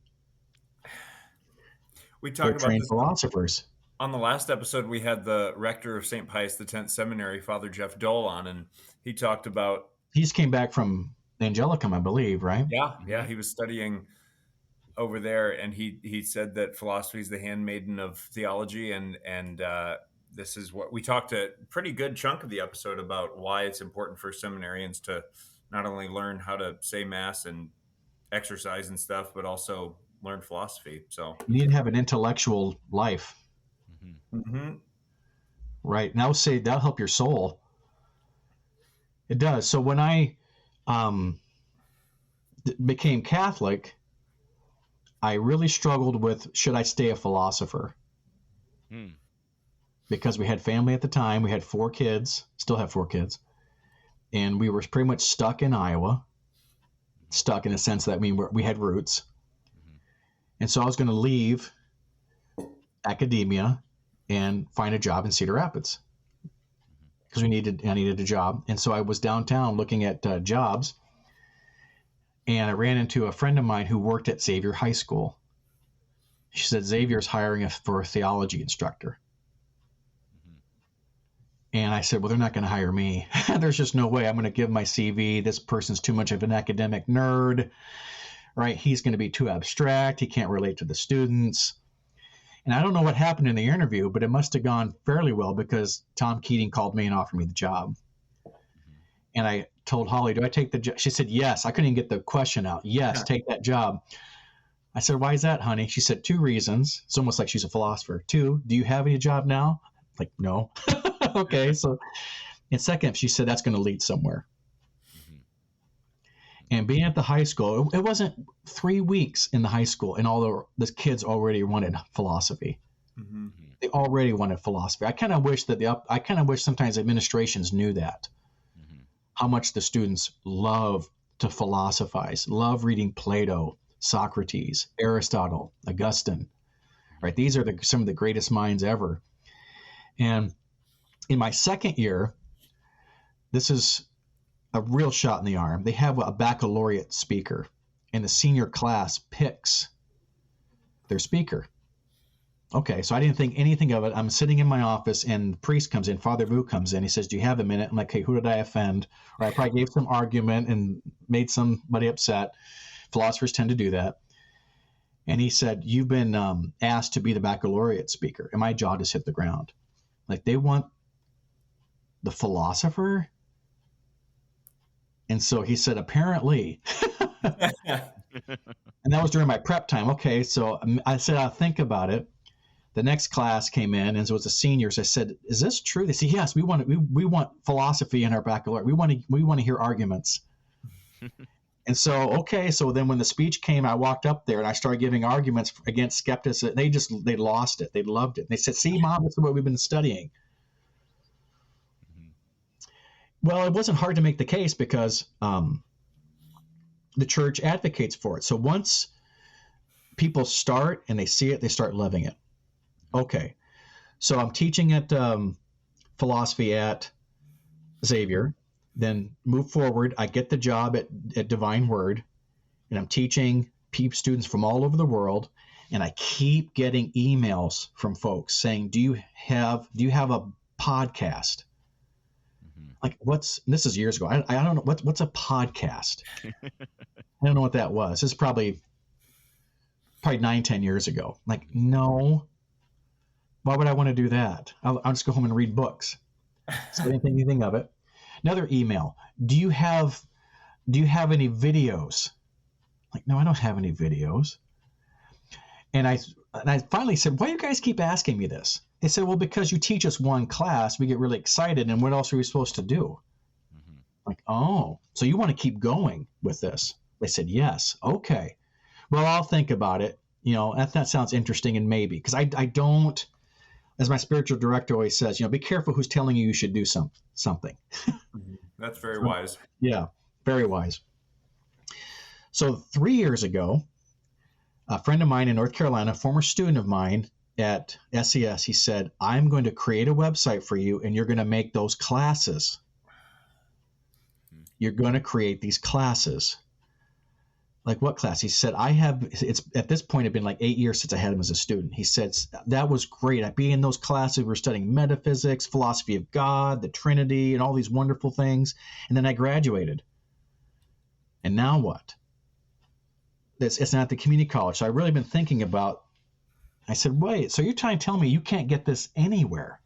We They're talked about trained this philosophers. on the last episode. We had the rector of St. Pius X Seminary, Father Jeff Dole, on, and he talked about, He just came back from Angelicum, I believe, right? yeah, Mhm. he was studying over there, and he said that philosophy is the handmaiden of theology, and this is what we talked a pretty good chunk of the episode about why it's important for seminarians to not only learn how to say mass and exercise and stuff, but also learn philosophy. So, You need to have an intellectual life, Mhm. mm-hmm. right? And I would say that'll help your soul. It does. So when I um, became Catholic, I really struggled with should I stay a philosopher? Mhm. Because we had family at the time. We had 4 kids, still have 4 kids, and we were pretty much stuck in Iowa. Stuck in the sense that we had roots, Mhm. and so I was going to leave academia and find a job in Cedar Rapids because I needed a job, and so I was downtown looking at jobs, and I ran into a friend of mine who worked at Xavier High School. She said Xavier's hiring for a theology instructor. Mhm. And I said, well, they're not going to hire me. There's just no way I'm going to give my CV. This person's too much of an academic nerd, right? He's going to be too abstract. He can't relate to the students. And I don't know what happened in the interview, but it must have gone fairly well because Tom Keating called me and offered me the job. Mhm. And I told Holly, do I take the job? She said, yes. I couldn't even get the question out. Yes, take that job. I said, why is that, honey? She said, 2 reasons. It's almost like she's a philosopher. 2, do you have any job now? Like, no. Okay. So, and second, she said, that's going to lead somewhere. Mhm. And being at the high school, it wasn't 3 weeks in the high school, and all the kids already wanted philosophy. Mm-hmm. Mhm. They already wanted philosophy. I kind of wish sometimes administrations knew that, Mhm. how much the students love to philosophize, love reading Plato, Socrates, Aristotle, Augustine. Right? These are some of the greatest minds ever. And in my second year, this is a real shot in the arm. They have a baccalaureate speaker, and the senior class picks their speaker. Okay, so I didn't think anything of it. I'm sitting in my office, and the priest comes in, Father Vu comes in. He says, do you have a minute? I'm like, hey, who did I offend? Or I probably gave some argument and made somebody upset. Philosophers tend to do that. And he said, you've been asked to be the baccalaureate speaker. And my jaw just hit the ground. Like, they want the philosopher? And so he said, apparently. And that was during my prep time. Okay, so I said, I'll think about it. The next class came in, and it was the seniors. I said, "Is this true?" They said, "Yes, we want philosophy in our baccalaureate. We want to hear arguments." And so, okay, so then when the speech came, I walked up there and I started giving arguments against skepticism. They lost it. They loved it. They said, "See, Mom, this is what we've been studying." Well, it wasn't hard to make the case because the church advocates for it. So once people start and they see it, they start loving it. Okay, so I'm teaching at philosophy at Xavier. Then move forward. I get the job at Divine Word, and I'm teaching students from all over the world. And I keep getting emails from folks saying, "Do you have a podcast?" Like, this is years ago. I don't know what's a podcast. I don't know what that was. This is probably 9-10 years ago. Like, no. Why would I want to do that? I'll just go home and read books. So I didn't think anything of it. Another email. Do you have any videos? Like, no, I don't have any videos. And I finally said, "Why do you guys keep asking me this?" They said, "Well, because you teach us one class, we get really excited, and what else are we supposed to do?" Like, "Oh, so you want to keep going with this?" They said, "Yes." "Okay. Well, I'll think about it. That sounds interesting, and maybe." Because I don't, as my spiritual director always says, be careful who's telling you should do something. That's very wise. Yeah, very wise. So 3 years ago, a friend of mine in North Carolina, a former student of mine at SES, he said, "I'm going to create a website for you, and you're going to make those classes. You're going to create these classes." Like, "What class?" He said, it's at this point, it'd been like 8 years since I had him as a student. He said, "That was great. I'd be in those classes. We're studying metaphysics, philosophy of God, the Trinity, and all these wonderful things. And then I graduated. And now what?" It's not the community college. So I've really been thinking about, I said, "Wait, so you're trying to tell me you can't get this anywhere?"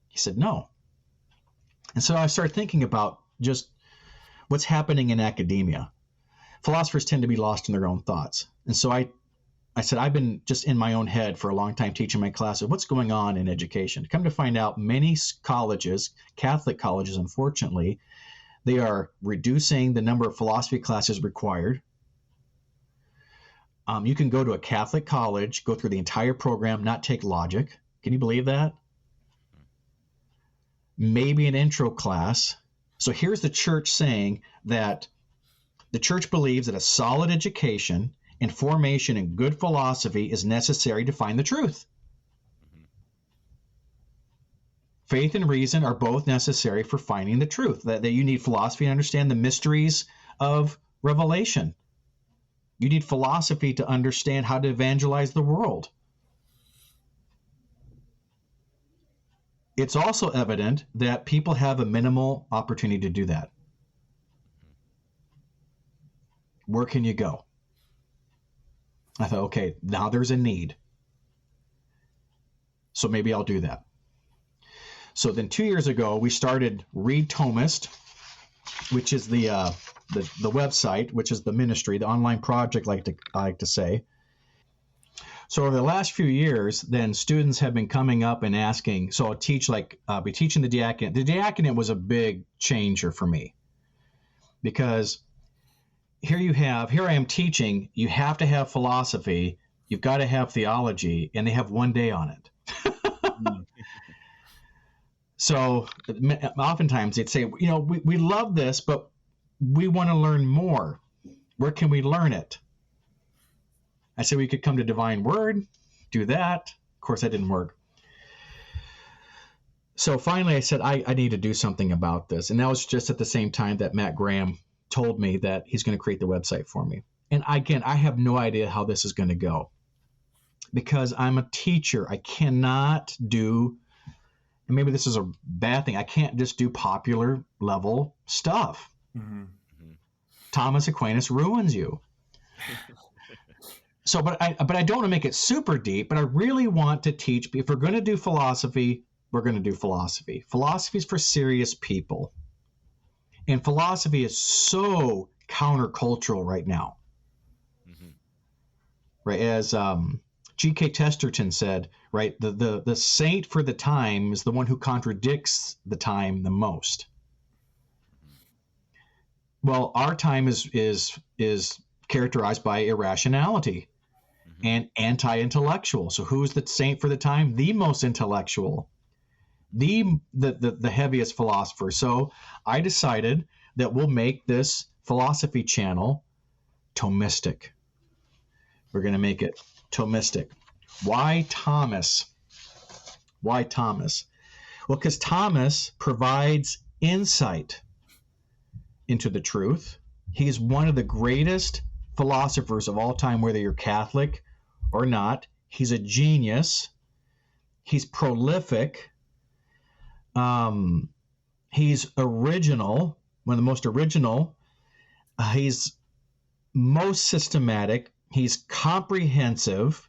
He said, "No." And so I started thinking about just what's happening in academia. Philosophers tend to be lost in their own thoughts. And so I said, I've been just in my own head for a long time teaching my classes. What's going on in education? Come to find out, many colleges, Catholic colleges, unfortunately, they are reducing the number of philosophy classes required. You can go to a Catholic college, go through the entire program, not take logic. Can you believe that? Maybe an intro class. So here's the church saying that the church believes that a solid education and formation in good philosophy is necessary to find the truth. Faith and reason are both necessary for finding the truth. That you need philosophy to understand the mysteries of revelation. You need philosophy to understand how to evangelize the world. It's also evident that people have a minimal opportunity to do that. Where can you go? I thought, okay, now there's a need. So maybe I'll do that. So then 2 years ago, we started Read Thomist, which is the website, which is the ministry, the online project, I like to say. So over the last few years, then students have been coming up and asking. So I'll teach, be teaching the diaconate. The diaconate was a big changer for me because here I am teaching. You have to have philosophy. You've got to have theology, and they have 1 day on it. So oftentimes they'd say, we love this, but we want to learn more. Where can we learn it? I said we could come to Divine Word, do that. Of course, that didn't work. So finally I said, I need to do something about this. And that was just at the same time that Matt Graham told me that he's going to create the website for me. And again, I have no idea how this is going to go because I'm a teacher. I cannot do, and maybe this is a bad thing, I can't just do popular level stuff. Mm-hmm. Thomas Aquinas ruins you. So, but I don't want to make it super deep, but I really want to teach. If we're going to do philosophy, we're going to do philosophy. Philosophy is for serious people. And philosophy is so countercultural right now. Mm-hmm. Right? As G.K. Chesterton said, right, the saint for the time is the one who contradicts the time the most. Well, our time is characterized by irrationality and anti-intellectual. So who's the saint for the time? The most intellectual, the heaviest philosopher. So I decided that we'll make this philosophy channel Thomistic. We're going to make it Thomistic. Why Thomas? Why Thomas? Well, because Thomas provides insight into the truth. He's one of the greatest philosophers of all time, whether you're Catholic or not. He's a genius. He's prolific. He's original, one of the most original. He's most systematic. He's comprehensive.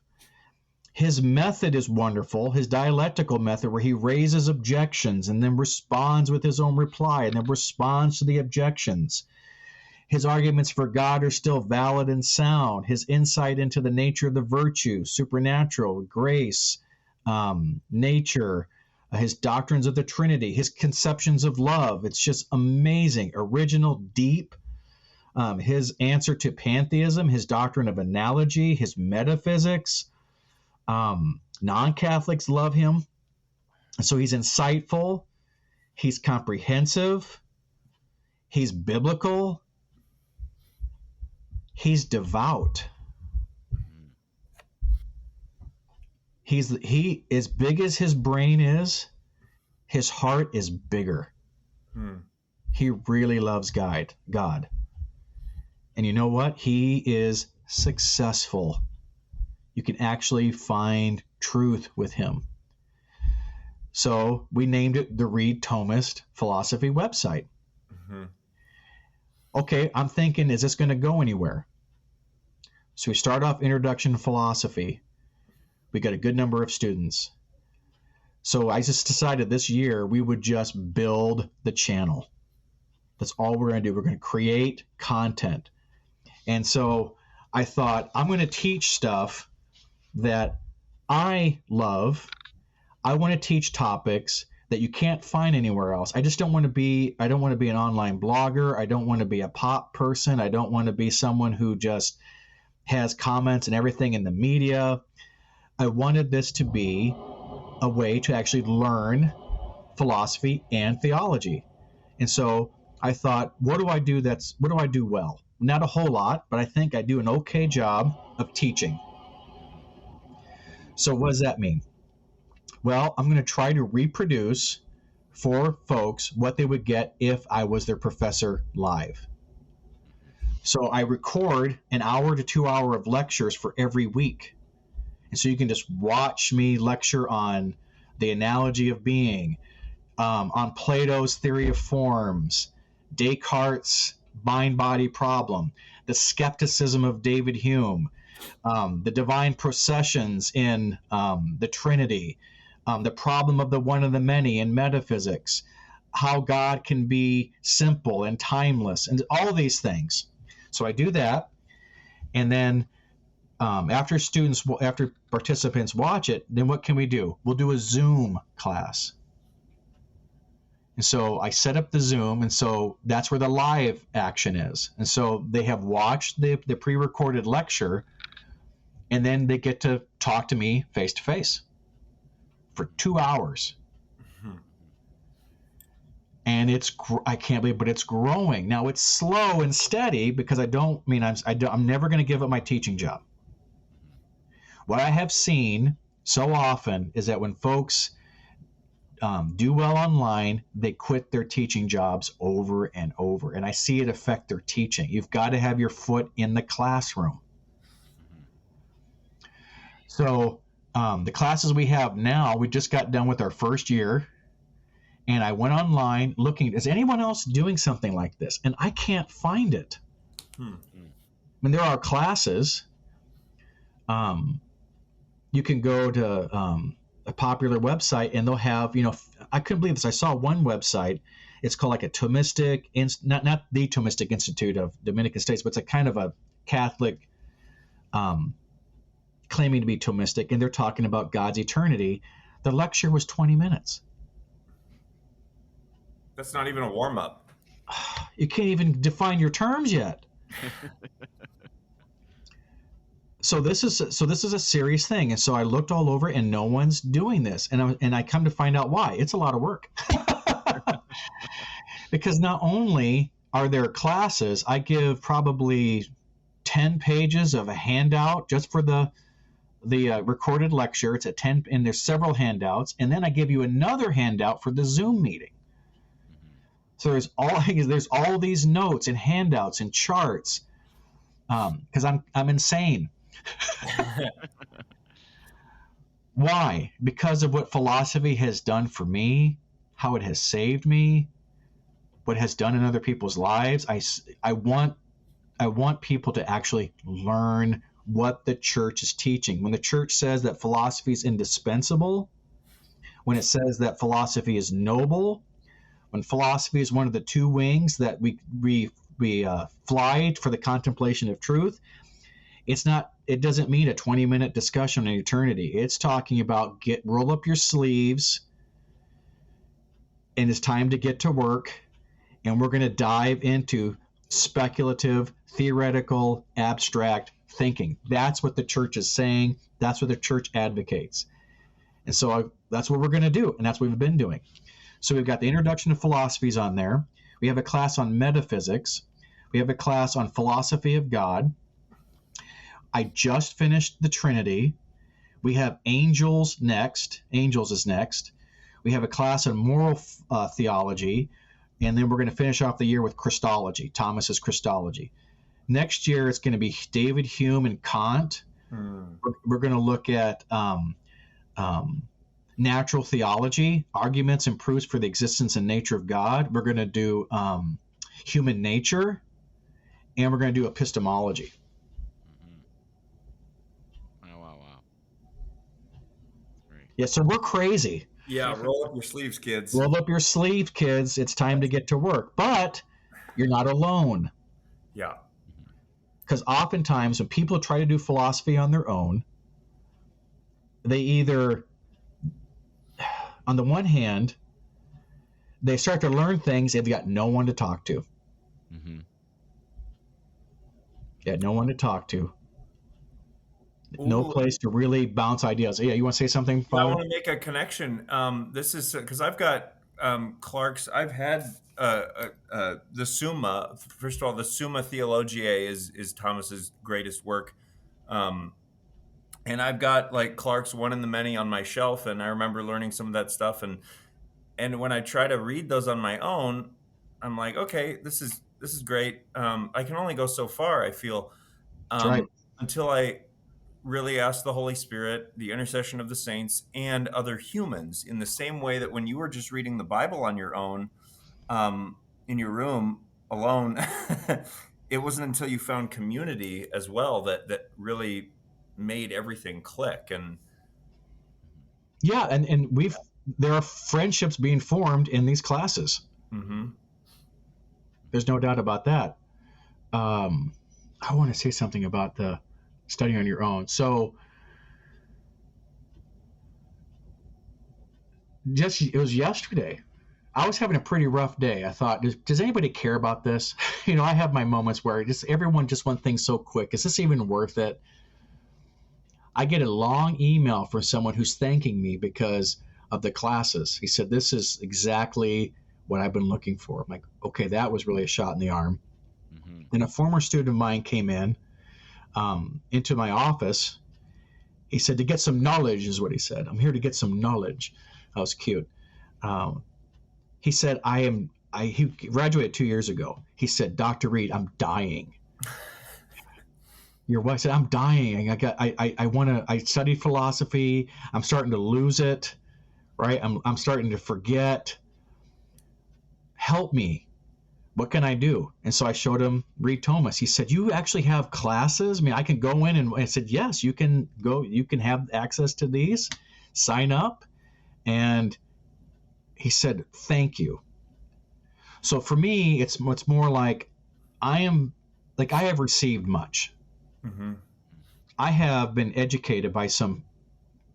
His method is wonderful, his dialectical method, where he raises objections and then responds with his own reply and then responds to the objections. His arguments for God are still valid and sound. His insight into the nature of the virtues, supernatural, grace, nature, his doctrines of the Trinity, his conceptions of love. It's just amazing, original, deep. His answer to pantheism, his doctrine of analogy, his metaphysics. Non-Catholics love him. So he's insightful. He's comprehensive. He's biblical. He's devout. He as big as his brain is, his heart is bigger. He really loves God. And you know what? He is successful. You can actually find truth with him. So we named it the Reed Thomist Philosophy website. Okay, I'm thinking, is this going to go anywhere? So we start off Introduction to Philosophy. We got a good number of students. So I just decided this year we would just build the channel. That's all we're going to do. We're going to create content. And so I thought, I'm going to teach stuff that I love. I want to teach topics that you can't find anywhere else. I don't want to be an online blogger. I don't want to be a pop person. I don't want to be someone who just has comments and everything in the media. I wanted this to be a way to actually learn philosophy and theology. And so I thought, what do I do well? Not a whole lot, but I think I do an okay job of teaching. So what does that mean? Well, I'm going to try to reproduce for folks what they would get if I was their professor live. So I record an hour to 2 hour of lectures for every week. And so you can just watch me lecture on the analogy of being, on Plato's theory of forms, Descartes' mind-body problem, the skepticism of David Hume, the divine processions in the Trinity, the problem of the one and the many in metaphysics, how God can be simple and timeless, and all these things. So I do that, and then after participants watch it, then what can we do? We'll do a Zoom class. And so I set up the Zoom, and so that's where the live action is. And so they have watched the pre-recorded lecture, and then they get to talk to me face to face for 2 hours. And I can't believe, but it's growing. Now it's slow and steady because I'm never going to give up my teaching job. What I have seen so often is that when folks do well online, they quit their teaching jobs over and over. And I see it affect their teaching. You've got to have your foot in the classroom. So the classes we have now, we just got done with our first year. And I went online looking, is anyone else doing something like this? And I can't find it. I mean, there are classes. You can go to a popular website and they'll have, I couldn't believe this. I saw one website. It's called like a Thomistic, not the Thomistic Institute of Dominican States, but it's a kind of a Catholic claiming to be Thomistic, and they're talking about God's eternity. The lecture was 20 minutes. That's not even a warm-up. You can't even define your terms yet. So this is a serious thing, and so I looked all over, and no one's doing this, and I come to find out why. It's a lot of work, because not only are there classes, I give probably 10 pages of a handout just for the recorded lecture. It's at 10, and there's several handouts, and then I give you another handout for the Zoom meeting. So there's all these notes and handouts and charts, because I'm insane. Why? Because of what philosophy has done for me, how it has saved me, what it has done in other people's lives. I want people to actually learn what the church is teaching. When the church says that philosophy is indispensable, when it says that philosophy is noble, when philosophy is one of the two wings that we fly for the contemplation of truth, it doesn't mean a 20-minute discussion on eternity. It's talking about roll up your sleeves, and it's time to get to work, and we're going to dive into speculative, theoretical, abstract thinking. That's what the church is saying. That's what the church advocates. And so that's what we're going to do, and that's what we've been doing. So we've got the introduction to philosophies on there. We have a class on metaphysics. We have a class on philosophy of God. I just finished the Trinity. We have angels next. Angels is next. We have a class on moral theology, and then we're going to finish off the year with Christology, Thomas's Christology. Next year, it's going to be David Hume and Kant. We're going to look at natural theology, arguments and proofs for the existence and nature of God. We're going to do human nature, and we're going to do epistemology. Wow. Great. Yeah, so we're crazy. Yeah, roll up your sleeves, kids. Roll up your sleeve, kids. It's time to get to work. But you're not alone. Yeah. Because oftentimes when people try to do philosophy on their own, they either, on the one hand, they start to learn things they've got no one to talk to. Mm-hmm. Yeah, no one to talk to. Ooh. No place to really bounce ideas. Yeah, you want to say something, Yeah, I Father? want to make a connection. This is because I've got Clark's. I've had the Summa. First of all, the Summa Theologiae is Thomas's greatest work, and I've got like Clark's One and the Many on my shelf, and I remember learning some of that stuff. And when I try to read those on my own, I'm like, okay, this is great. I can only go so far. I feel Right. until I really ask the Holy Spirit, the intercession of the saints, and other humans, in the same way that when you were just reading the Bible on your own, in your room alone, it wasn't until you found community as well that really made everything click. And Yeah, and there are friendships being formed in these classes. mm-hmm. There's no doubt about that. I want to say something about the studying on your own. So it was yesterday. I was having a pretty rough day. I thought, does anybody care about this? I have my moments where everyone just wants things so quick. Is this even worth it? I get a long email from someone who's thanking me because of the classes. He said, this is exactly what I've been looking for. I'm like, okay, that was really a shot in the arm. Mm-hmm. And a former student of mine came in into my office. He said, to get some knowledge is what he said. I'm here to get some knowledge. That was cute. He said, he graduated 2 years ago. He said, Dr. Reed, I'm dying. Your wife said, I'm dying. I studied philosophy. I'm starting to lose it, right? I'm starting to forget. Help me. What can I do? And so I showed him Reed Thomas. He said, you actually have classes? I mean, I can go in, and I said, yes, you can go. You can have access to these. Sign up. And he said, thank you. So for me, it's more like I have received much. Mm-hmm. I have been educated by some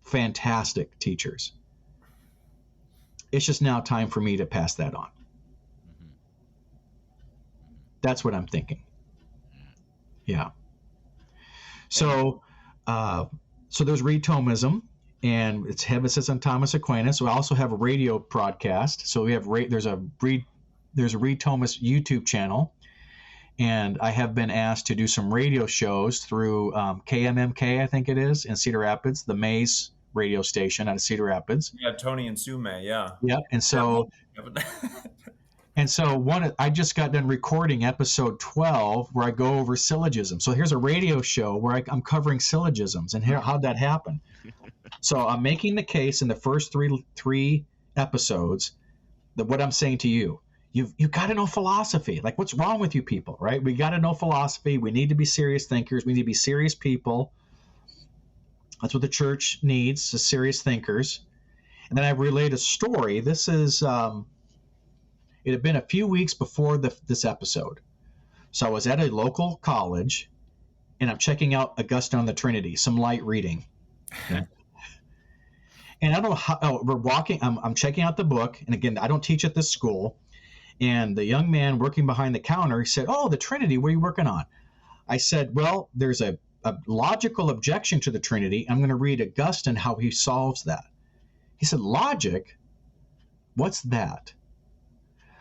fantastic teachers. It's just now time for me to pass that on. Mhm. That's what I'm thinking. Yeah. So there's Read Thomism, and it's emphasis on Thomas Aquinas. We also have a radio broadcast. So we have there's a Read Thomas YouTube channel, and I have been asked to do some radio shows through KMMK, I think it is, in Cedar Rapids, the Maze radio station out of Cedar Rapids. Yeah, Tony and Sue May, yeah. Yep. And so I just got done recording episode 12 where I go over syllogism. So here's a radio show where I'm covering syllogisms and how'd that happen. So I'm making the case in the first three episodes that what I'm saying to you, you've got to know philosophy. Like, what's wrong with you people, right? We got to know philosophy. We need to be serious thinkers. We need to be serious people. That's what the church needs, is serious thinkers. And then I relate a story. This is... it had been a few weeks before this episode. So I was at a local college, and I'm checking out Augustine on the Trinity, some light reading. Okay. And I don't know how, we're walking, I'm checking out the book, and again, I don't teach at this school, and the young man working behind the counter, he said, "Oh, the Trinity, what are you working on?" I said, "Well, there's a logical objection to the Trinity. I'm going to read Augustine, how he solves that." He said, "Logic? What's that?"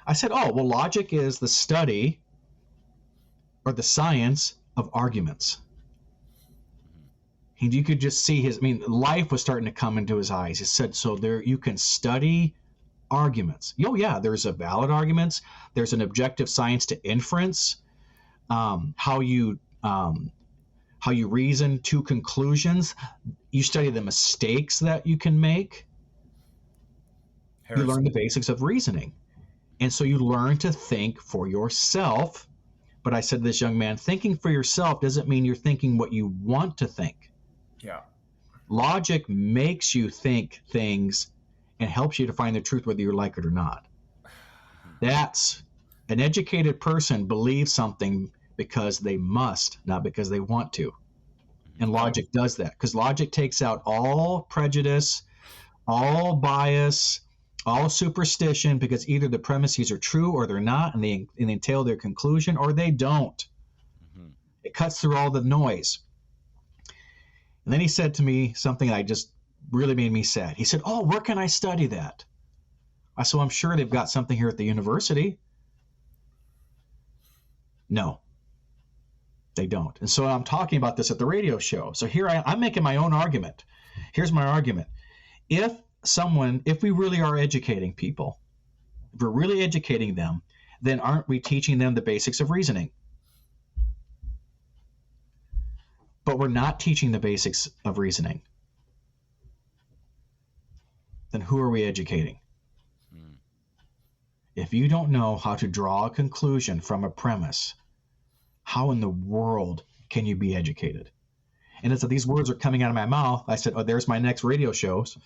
I said, "Oh, well, logic is the study or the science of arguments." And you could just see life was starting to come into his eyes. He said, "So there, you can study arguments." Oh, yeah, there's a valid arguments. There's an objective science to inference, how you reason to conclusions. You study the mistakes that you can make. You learn the basics of reasoning. And so you learn to think for yourself. But I said to this young man, thinking for yourself doesn't mean you're thinking what you want to think. Yeah. Logic makes you think things and helps you to find the truth whether you like it or not. That's an educated person believes something because they must, not because they want to. And logic does that, because logic takes out all prejudice, all bias, all superstition, because either the premises are true or they're not, and they entail their conclusion, or they don't. Mm-hmm. It cuts through all the noise. And then he said to me something that just really made me sad. He said, "Oh, where can I study that?" I said, "Well, I'm sure they've got something here at the university." No, they don't. And so I'm talking about this at the radio show. So here I'm making my own argument. Here's my argument. If we really are educating people, if we're really educating them, then aren't we teaching them the basics of reasoning? But we're not teaching the basics of reasoning. Then who are we educating? If you don't know how to draw a conclusion from a premise, how in the world can you be educated? And as these words are coming out of my mouth, I said, "Oh, there's my next radio shows."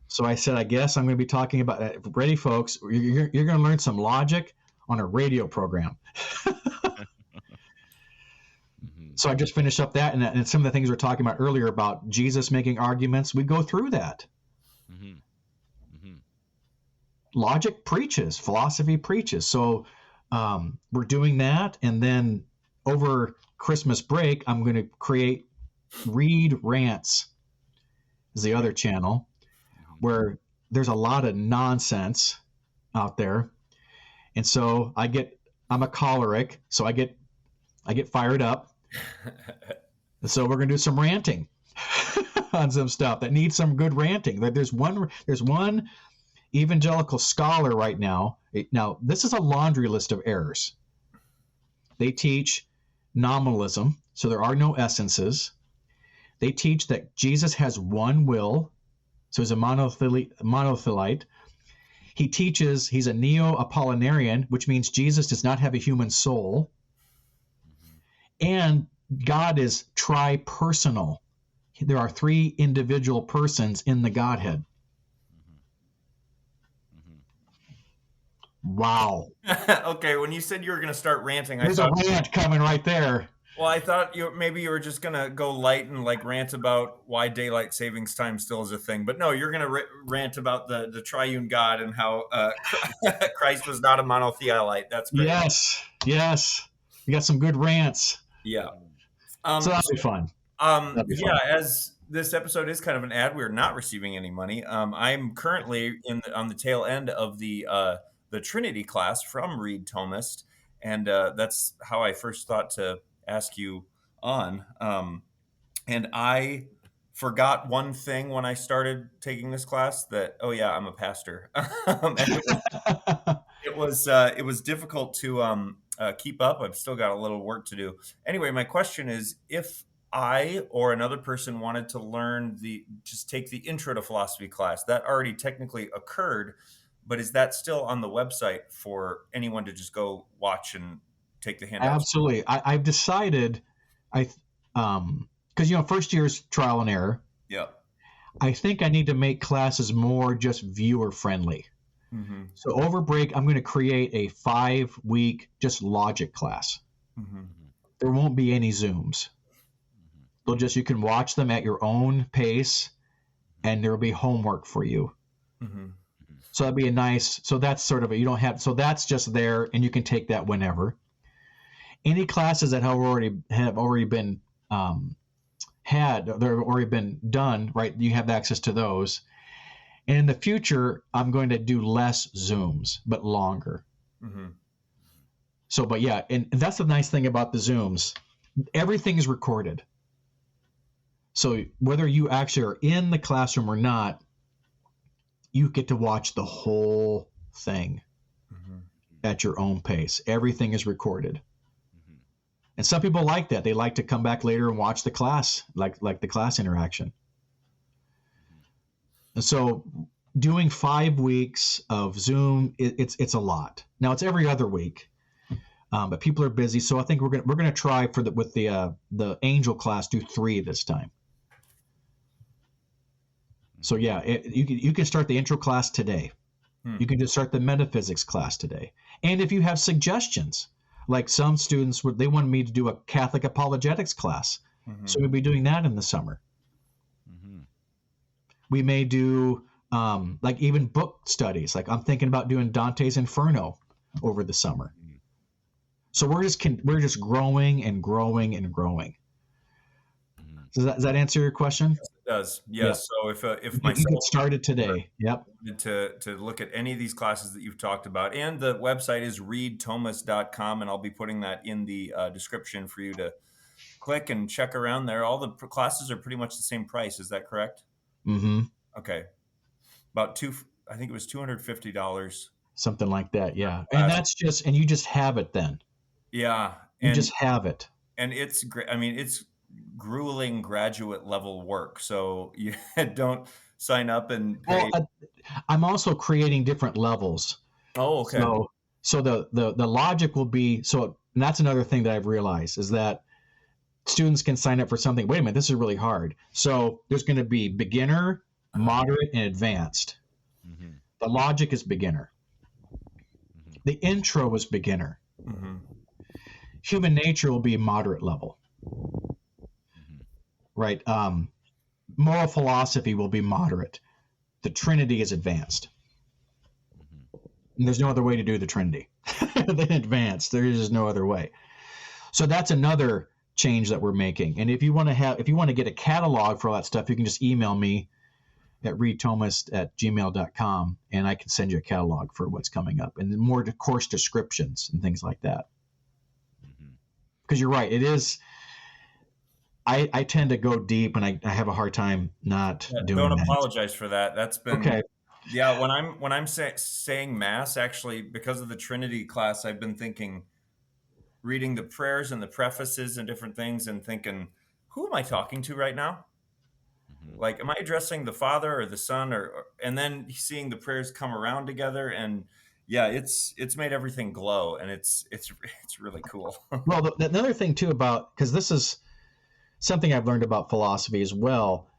So I said, "I guess I'm going to be talking about, ready folks, you're going to learn some logic on a radio program." So I just finished up that, and some of the things we were talking about earlier about Jesus making arguments, we go through that. Mm-hmm. Mm-hmm. Logic preaches, philosophy preaches. So we're doing that, and then over Christmas break, I'm going to create Read Rants, is the other channel, where there's a lot of nonsense out there. And so I'm a choleric, so I get fired up. So we're going to do some ranting on some stuff that needs some good ranting. There's one evangelical scholar right now. Now, this is a laundry list of errors. They teach nominalism, so there are no essences. They teach that Jesus has one will, so he's a monothelite. He teaches he's a neo-Apollinarian, which means Jesus does not have a human soul. And God is tri-personal. There are three individual persons in the Godhead. Wow. Okay, when you said you were going to start ranting, There's a rant coming right there. Well, I thought maybe you were just gonna go light and like rant about why daylight savings time still is a thing, but no, you're gonna rant about the triune God and how Christ was not a monotheolite. That's great. Yes, yes. We got some good rants. Yeah. So that'll be fun. That'll be Yeah. fun. As this episode is kind of an ad, we're not receiving any money. I'm currently on the tail end of the Trinity class from Reed Thomist, and that's how I first thought to ask you on. And I forgot one thing when I started taking this class that, oh yeah, I'm a pastor. And it was difficult to keep up. I've still got a little work to do. Anyway, my question is, if I or another person wanted to learn just take the intro to philosophy class, that already technically occurred, but is that still on the website for anyone to just go watch and take the handouts? Absolutely. I've decided, because first year's trial and error. Yeah. I think I need to make classes more just viewer friendly. Mm-hmm. So over break, I'm going to create a 5-week just logic class. Mm-hmm. There won't be any Zooms. You can watch them at your own pace, and there will be homework for you. Mm-hmm. So that'd be so that's sort of so that's just there, and you can take that whenever. Any classes that have already been they've already been done, right? You have access to those. And in the future, I'm going to do less Zooms, but longer. Mm-hmm. So, but yeah, and that's the nice thing about the Zooms. Everything is recorded. So whether you actually are in the classroom or not, you get to watch the whole thing at your own pace. Everything is recorded. And some people like that. They like to come back later and watch the class, like the class interaction. And so doing 5 weeks of Zoom, it's a lot. Now it's every other week, but people are busy. So I think we're gonna try with the angel class, do 3 this time. So yeah, you can start the intro class today. You can just start the metaphysics class today. And if you have suggestions, like some students they wanted me to do a Catholic apologetics class, so we'll be doing that in the summer. We may do like even book studies. Like I'm thinking about doing Dante's Inferno over the summer. So we're just growing and growing and growing. Does that answer your question? Yes, it does. Yes. Yeah. So if you myself get started today, yep. To look at any of these classes that you've talked about, and the website is readthomas.com, and I'll be putting that in the description for you to click and check around there. All the classes are pretty much the same price. Is that correct? Mm-hmm. Okay. I think it was $250. Something like that, yeah. And and you just have it then. Yeah. You just have it. And it's great. I mean, it's grueling graduate level work. So you don't sign up and pay. Well, I'm also creating different levels. Oh, okay. So the logic will be, and that's another thing that I've realized is that students can sign up for something. Wait a minute, this is really hard. So there's going to be beginner, moderate, and advanced. Mm-hmm. The logic is beginner. Mm-hmm. The intro is beginner. Mm-hmm. Human nature will be moderate level. Mm-hmm. Right? Moral philosophy will be moderate. The Trinity is advanced. Mm-hmm. And there's no other way to do the Trinity than advanced. There is just no other way. So that's another change that we're making. And if you want to get a catalog for all that stuff, you can just email me at readthomas@gmail.com, and I can send you a catalog for what's coming up and more course descriptions and things like that. Because you're right, it is. I tend to go deep, and I have a hard time not doing that. Don't apologize for that. That's been okay. Yeah, when I'm saying Mass, actually, because of the Trinity class, I've been reading the prayers and the prefaces and different things, and thinking, who am I talking to right now? Like, am I addressing the Father or the Son, and then seeing the prayers come around together, and yeah, it's made everything glow, and it's really cool. Well, another thing too because this is something I've learned about philosophy as well.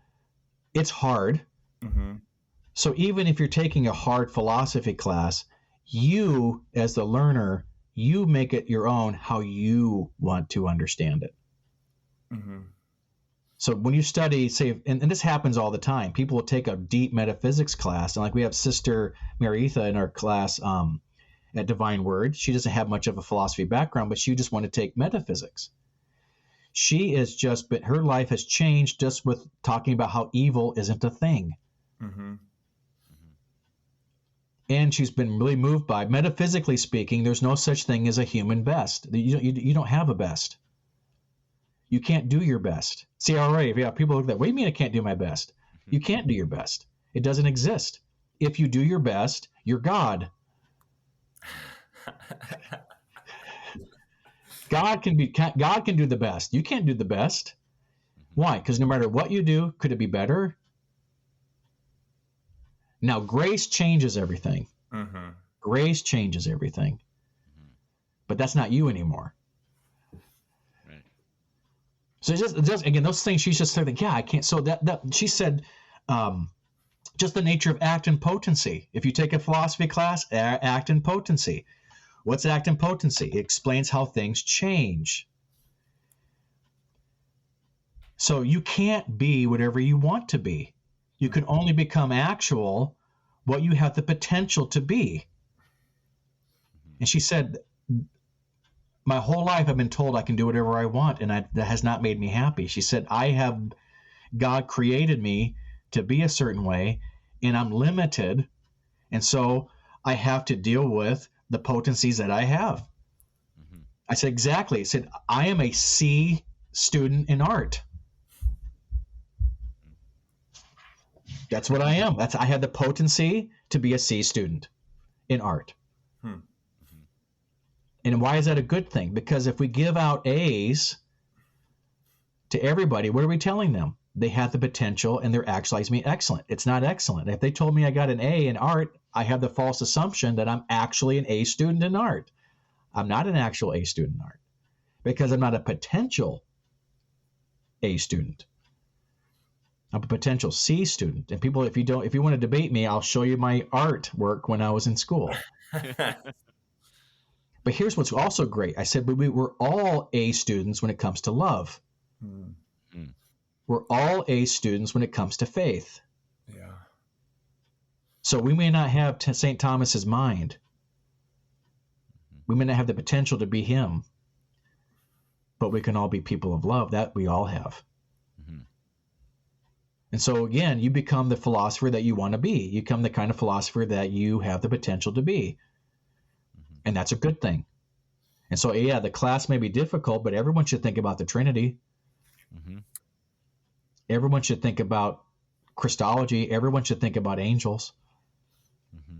It's hard. Mm-hmm. So even if you're taking a hard philosophy class, you as the learner, you make it your own how you want to understand it. Mm-hmm. So when you study, say, and this happens all the time, people will take a deep metaphysics class, and like we have Sister Maritha in our class at Divine Word. She doesn't have much of a philosophy background, but she just wanted to take metaphysics. She is just, but her life has changed just with talking about how evil isn't a thing. Mm-hmm. And she's been really moved by, metaphysically speaking, there's no such thing as a human best. You don't have a best. You can't do your best. See, already, yeah, people look at that. What do you mean I can't do my best? You can't do your best. It doesn't exist. If you do your best, you're God. God can do the best. You can't do the best. Why? Because no matter what you do, could it be better? Now, grace changes everything. Mm-hmm. Grace changes everything. But that's not you anymore. Right. So it just again, those things she's just thinking, yeah, I can't. So that she said, just the nature of act and potency. If you take a philosophy class, act and potency. What's act and potency? It explains how things change. So you can't be whatever you want to be. You can only become actual what you have the potential to be. And she said, my whole life I've been told I can do whatever I want, and that has not made me happy. She said, God created me to be a certain way, and I'm limited, and so I have to deal with the potencies that I have. Mm-hmm. I said, exactly. I said, I am a C student in art. That's what I am. I have the potency to be a C student in art. Hmm. And why is that a good thing? Because if we give out A's to everybody, what are we telling them? They have the potential and they're actualizing me excellent. It's not excellent. If they told me I got an A in art, I have the false assumption that I'm actually an A student in art. I'm not an actual A student in art because I'm not a potential A student. I'm a potential C student. And people, if you want to debate me, I'll show you my art work when I was in school. But here's what's also great. I said, but we're all A students when it comes to love. Mm. We're all A students when it comes to faith. Yeah. So we may not have St. Thomas's mind. We may not have the potential to be him. But we can all be people of love. That we all have. Mm-hmm. And so again, you become the philosopher that you want to be. You become the kind of philosopher that you have the potential to be. And that's a good thing. And so, yeah, the class may be difficult, but everyone should think about the Trinity. Mm-hmm. Everyone should think about Christology. Everyone should think about angels. Mm-hmm.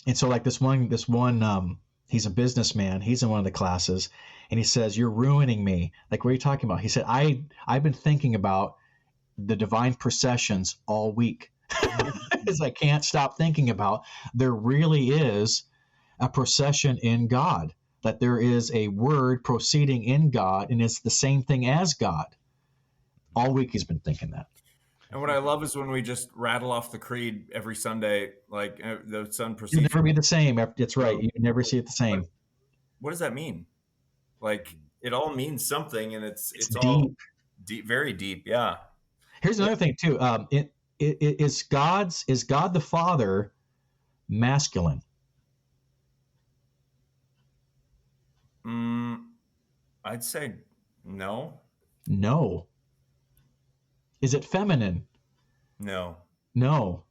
And so like this one, he's a businessman. He's in one of the classes and he says, you're ruining me. Like, what are you talking about? He said, I've been thinking about the divine processions all week. Because I can't stop thinking about there really is a procession in God, that there is a word proceeding in God and it's the same thing as God. All week he's been thinking that. And what I love is when we just rattle off the creed every Sunday, like the sun proceeds. You'll never be the same. It's right. You never see it the same. What does that mean? Like, it all means something, and it's deep. all deep, very deep. Yeah. Here's another thing too. Is God the Father masculine? I'd say no. No. Is it feminine? No. No.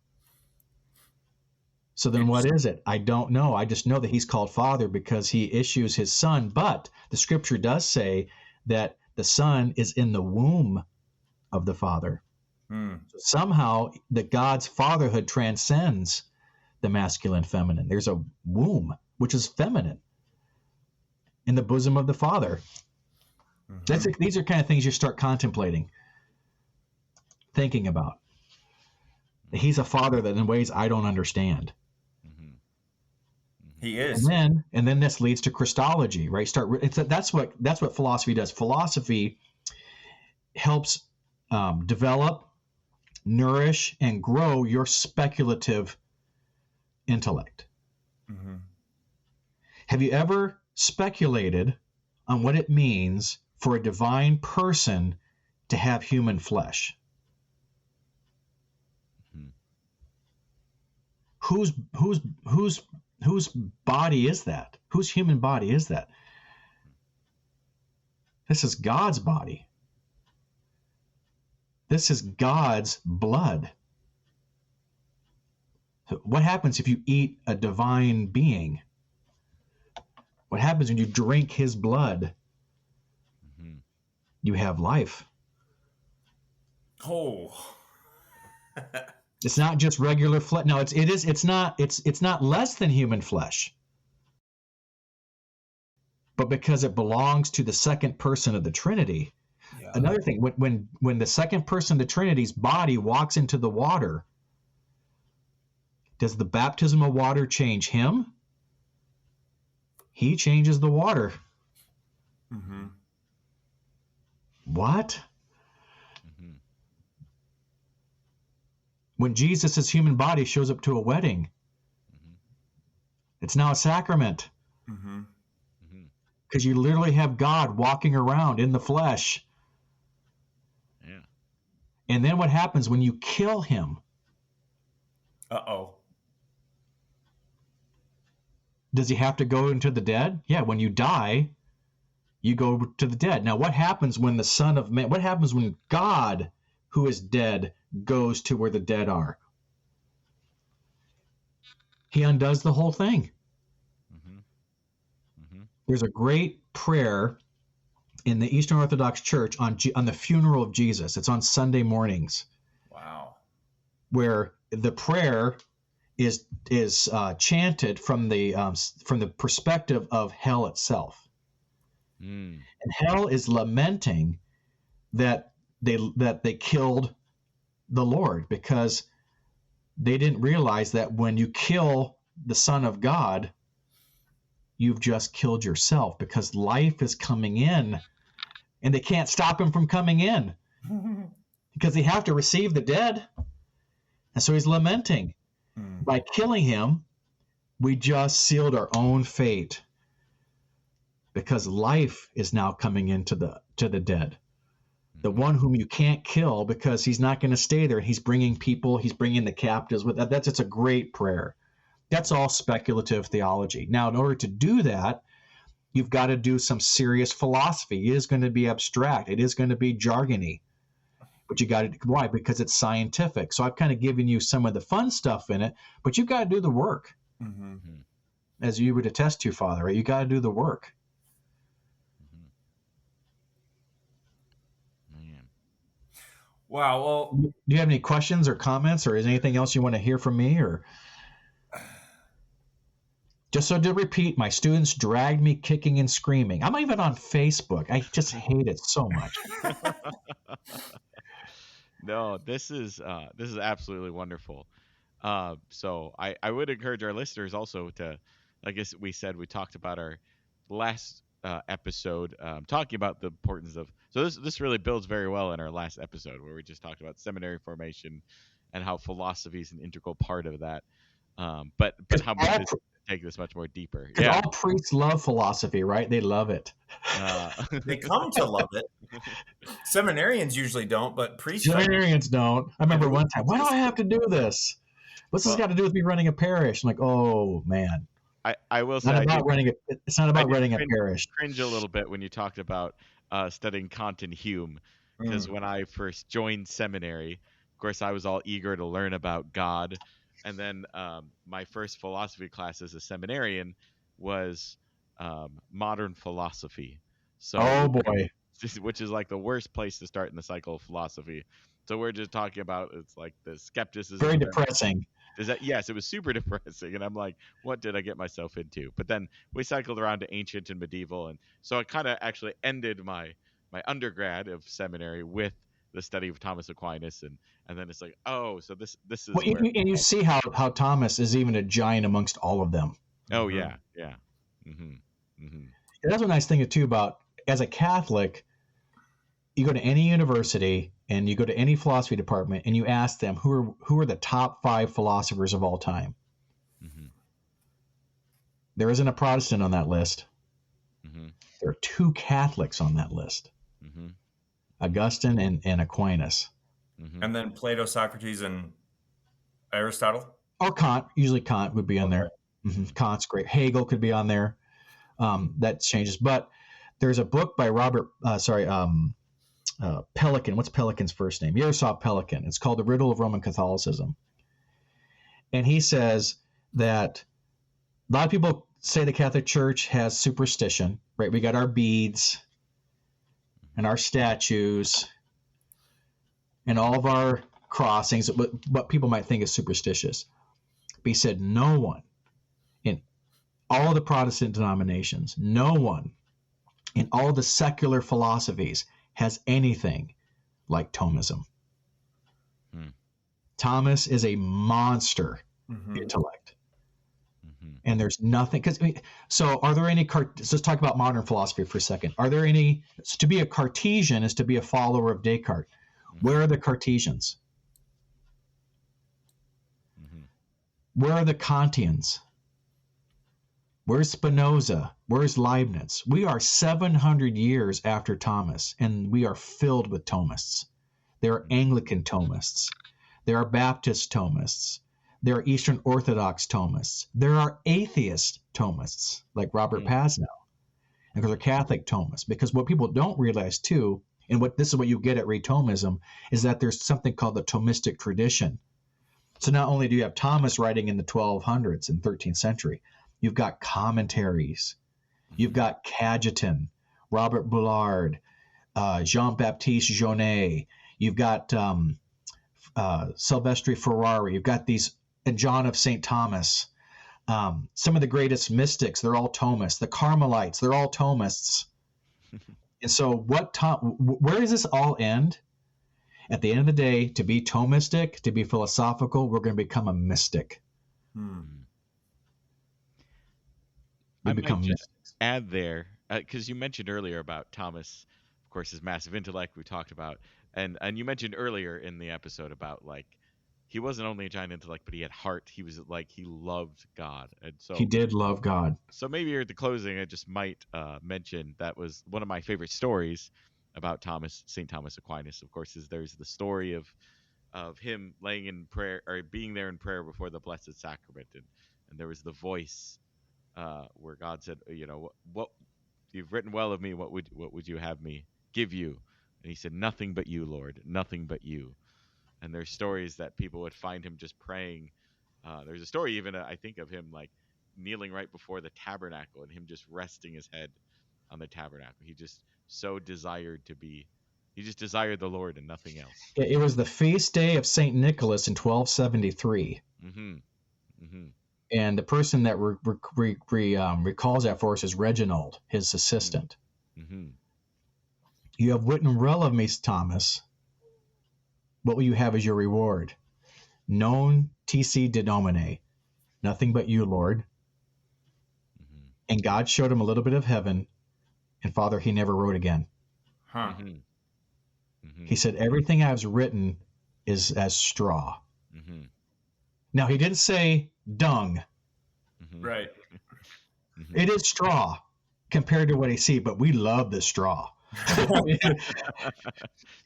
So then what is it? I don't know. I just know that he's called Father because he issues his Son. But the scripture does say that the Son is in the womb of the Father. So somehow the God's fatherhood transcends the masculine feminine. There's a womb, which is feminine, in the bosom of the Father. Mm-hmm. These are kind of things you start contemplating, thinking about. He's a father that in ways I don't understand. Mm-hmm. He is. And then this leads to Christology, right? That's what philosophy does. Philosophy helps develop, nourish, and grow your speculative intellect. Mm-hmm. Have you ever speculated on what it means for a divine person to have human flesh? Mhm. Whose body is that? Whose human body is that? This is God's body. This is God's blood. So what happens if you eat a divine being? What happens when you drink his blood? Mhm. You have life. Oh. It's not just regular flesh. No, it's not less than human flesh. But because it belongs to the second person of the Trinity. Yeah. Another thing, when the second person of the Trinity's body walks into the water, does the baptism of water change him? He changes the water. Mm-hmm. What? Mhm. When Jesus' human body shows up to a wedding, Mhm. it's now a sacrament. Mm-hmm. Mhm. Because you literally have God walking around in the flesh. Yeah. And then what happens when you kill him? Uh-oh. Does he have to go into the dead? Yeah, when you die, you go to the dead. Now, what happens when the Son of Man, what happens when God, who is dead, goes to where the dead are? He undoes the whole thing. Mhm. Mhm. There's a great prayer in the Eastern Orthodox Church on the funeral of Jesus. It's on Sunday mornings, Wow. where the prayer is chanted from the perspective of hell itself. Mm. And hell is lamenting that they killed the Lord, because they didn't realize that when you kill the Son of God, you've just killed yourself, because life is coming in and they can't stop him from coming in because they have to receive the dead. And so he's lamenting. Mm. By killing him, we just sealed our own fate, because life is now coming into the dead. The one whom you can't kill, because he's not going to stay there. He's bringing people, he's bringing the captives with that. It's a great prayer. That's all speculative theology. Now, in order to do that, you've got to do some serious philosophy. It is going to be abstract. It is going to be jargony. But you got to, why? Because it's scientific. So I've kind of given you some of the fun stuff in it, but you got to do the work, Mm-hmm. as you would attest to, Father. Right? You got to do the work. Man. Wow. Well, Do you have any questions or comments, or is anything else you want to hear from me? Or just so to repeat, my students dragged me kicking and screaming. I'm even on Facebook. I just hate it so much. No, this is absolutely wonderful. So I would encourage our listeners also to, I guess we talked about our last episode, talking about the importance of. So this really builds very well in our last episode, where we just talked about seminary formation and how philosophy is an integral part of that. But how much is take this much more deeper? Because Yeah. all priests love philosophy, right? They love it. they come to love it. Seminarians usually don't, but priests. Seminarians don't. I remember one time, why do I have to do this? What's this got to do with me running a parish? I'm like, oh man. I will say, it's not about running a parish. Cringe a little bit when you talked about studying Kant and Hume, because when I first joined seminary, of course, I was all eager to learn about God, and then my first philosophy class as a seminarian was modern philosophy. So, oh boy, which is like the worst place to start in the cycle of philosophy. So we're just talking about, it's like the skepticism. Very depressing. Yes, it was super depressing, and I'm like, what did I get myself into? But then we cycled around to ancient and medieval, and so I kind of actually ended my undergrad of seminary with the study of Thomas Aquinas, and then it's like, oh, so this is well, where. And you see how Thomas is even a giant amongst all of them. Oh yeah. That's a nice thing too about, as a Catholic, you go to any university and you go to any philosophy department and you ask them who are the top 5 philosophers of all time. Mm-hmm. There isn't a Protestant on that list. Mm-hmm. There are 2 Catholics on that list. Mm-hmm. Augustine and Aquinas. Mm-hmm. And then Plato, Socrates, and Aristotle. Or Kant. Usually Kant would be on there. Kant's great. Hegel could be on there. That changes. But there's a book by Pelikan. What's Pelikan's first name? Yaroslav Pelikan. It's called The Riddle of Roman Catholicism. And he says that a lot of people say the Catholic Church has superstition, right? We got our beads and our statues and all of our crossings, what people might think is superstitious. But he said no one in all the Protestant denominations, no one in all the secular philosophies has anything like Thomism. Thomas is a monster intellect. And there's nothing, so are there any, let's talk about modern philosophy for a second. Are there any, to be a Cartesian is to be a follower of Descartes. Where are the Cartesians? Where are the Kantians? Where's Spinoza? Where's Leibniz? We are 700 years after Thomas, and we are filled with Thomists. There are Anglican Thomists. There are Baptist Thomists. There are Eastern Orthodox Thomists. There are atheist Thomists, like Robert Pasnow. And there are Catholic Thomists. Because what people don't realize, too, and this is what you get at Read Thomism, is that there's something called the Thomistic tradition. So not only do you have Thomas writing in the 1200s and 13th century, you've got commentaries. You've got Cajetan, Robert Bullard, Jean-Baptiste Jaunet. You've got Silvestri Ferrari. You've got these, and John of St. Thomas. Some of the greatest mystics, they're all Thomists. The Carmelites, they're all Thomists. And so where does this all end? At the end of the day, to be Thomistic, to be philosophical, we're going to become a mystic. I might just add there, because you mentioned earlier about Thomas, of course, his massive intellect we talked about, and you mentioned earlier in the episode about, like, he wasn't only a giant intellect, but he had heart. He was like, he loved God. And so he did love God. So maybe here at the closing, I just might mention that was one of my favorite stories about St. Thomas Aquinas. Of course, there's the story of him laying in prayer, or being there in prayer before the Blessed Sacrament, and there was the voice where God said, what you've written well of me, what would you have me give you? And he said, nothing but you, Lord, nothing but you. And there's stories that people would find him just praying. There's a story even, I think, of him like kneeling right before the tabernacle and him just resting his head on the tabernacle. He just so desired he just desired the Lord and nothing else. It was the feast day of St. Nicholas in 1273. And the person that recalls that for us is Reginald, his assistant. You have written well of me, Thomas. What will you have as your reward? Non TC de nomine. Nothing but you, Lord. And God showed him a little bit of heaven. And Father, he never wrote again. He said, everything I've written is as straw. Now, he didn't say dung. Right. It is straw compared to what he see, but we love the straw.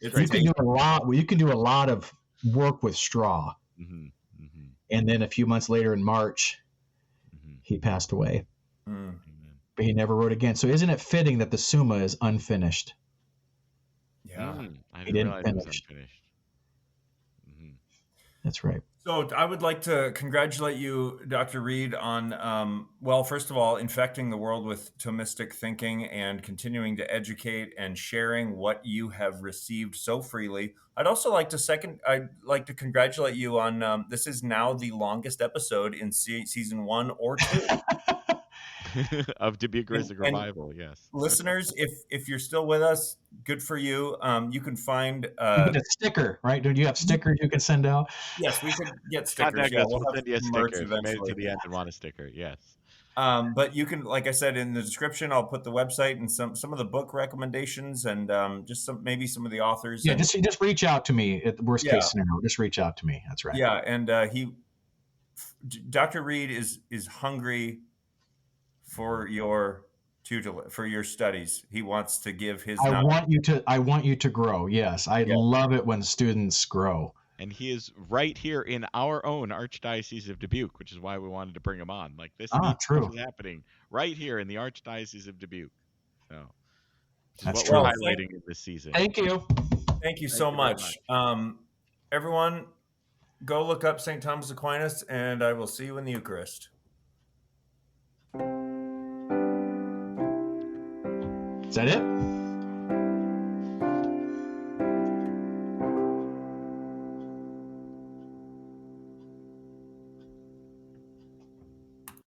You can do a lot of work with straw. And then a few months later in March, he passed away. But he never wrote again. So isn't it fitting that the Summa is unfinished? Yeah. He didn't finish. That's right. So I would like to congratulate you, Dr. Reed, on, well, first of all, infecting the world with Thomistic thinking and continuing to educate and sharing what you have received so freely. I'd like to congratulate you on, this is now the longest episode in season 1 or 2. Of To Be a Gristic Revival, yes. Listeners, if you're still with us, good for you. You can find you get a sticker, right? Do you have stickers you can send out? Yes, we could get stickers. Contact us. We'll send you a sticker if you made it to the end and want a sticker. Yes. But you can, like I said, in the description, I'll put the website and some of the book recommendations and just maybe some of the authors. Yeah, just reach out to me at the worst case scenario. Just reach out to me. That's right. Yeah, and Dr. Reed is hungry for your for your studies. He wants to give his I knowledge. want you to grow. Yes, I Yeah. love it when students grow. And he is right here in our own Archdiocese of Dubuque, which is why we wanted to bring him on. Like this True. is happening right here in the Archdiocese of Dubuque. So, which is That's what true. we're highlighting in this season. Thank you. Thank you so you very much. Everyone, go look up St. Thomas Aquinas, and I will see you in the Eucharist. Is that it?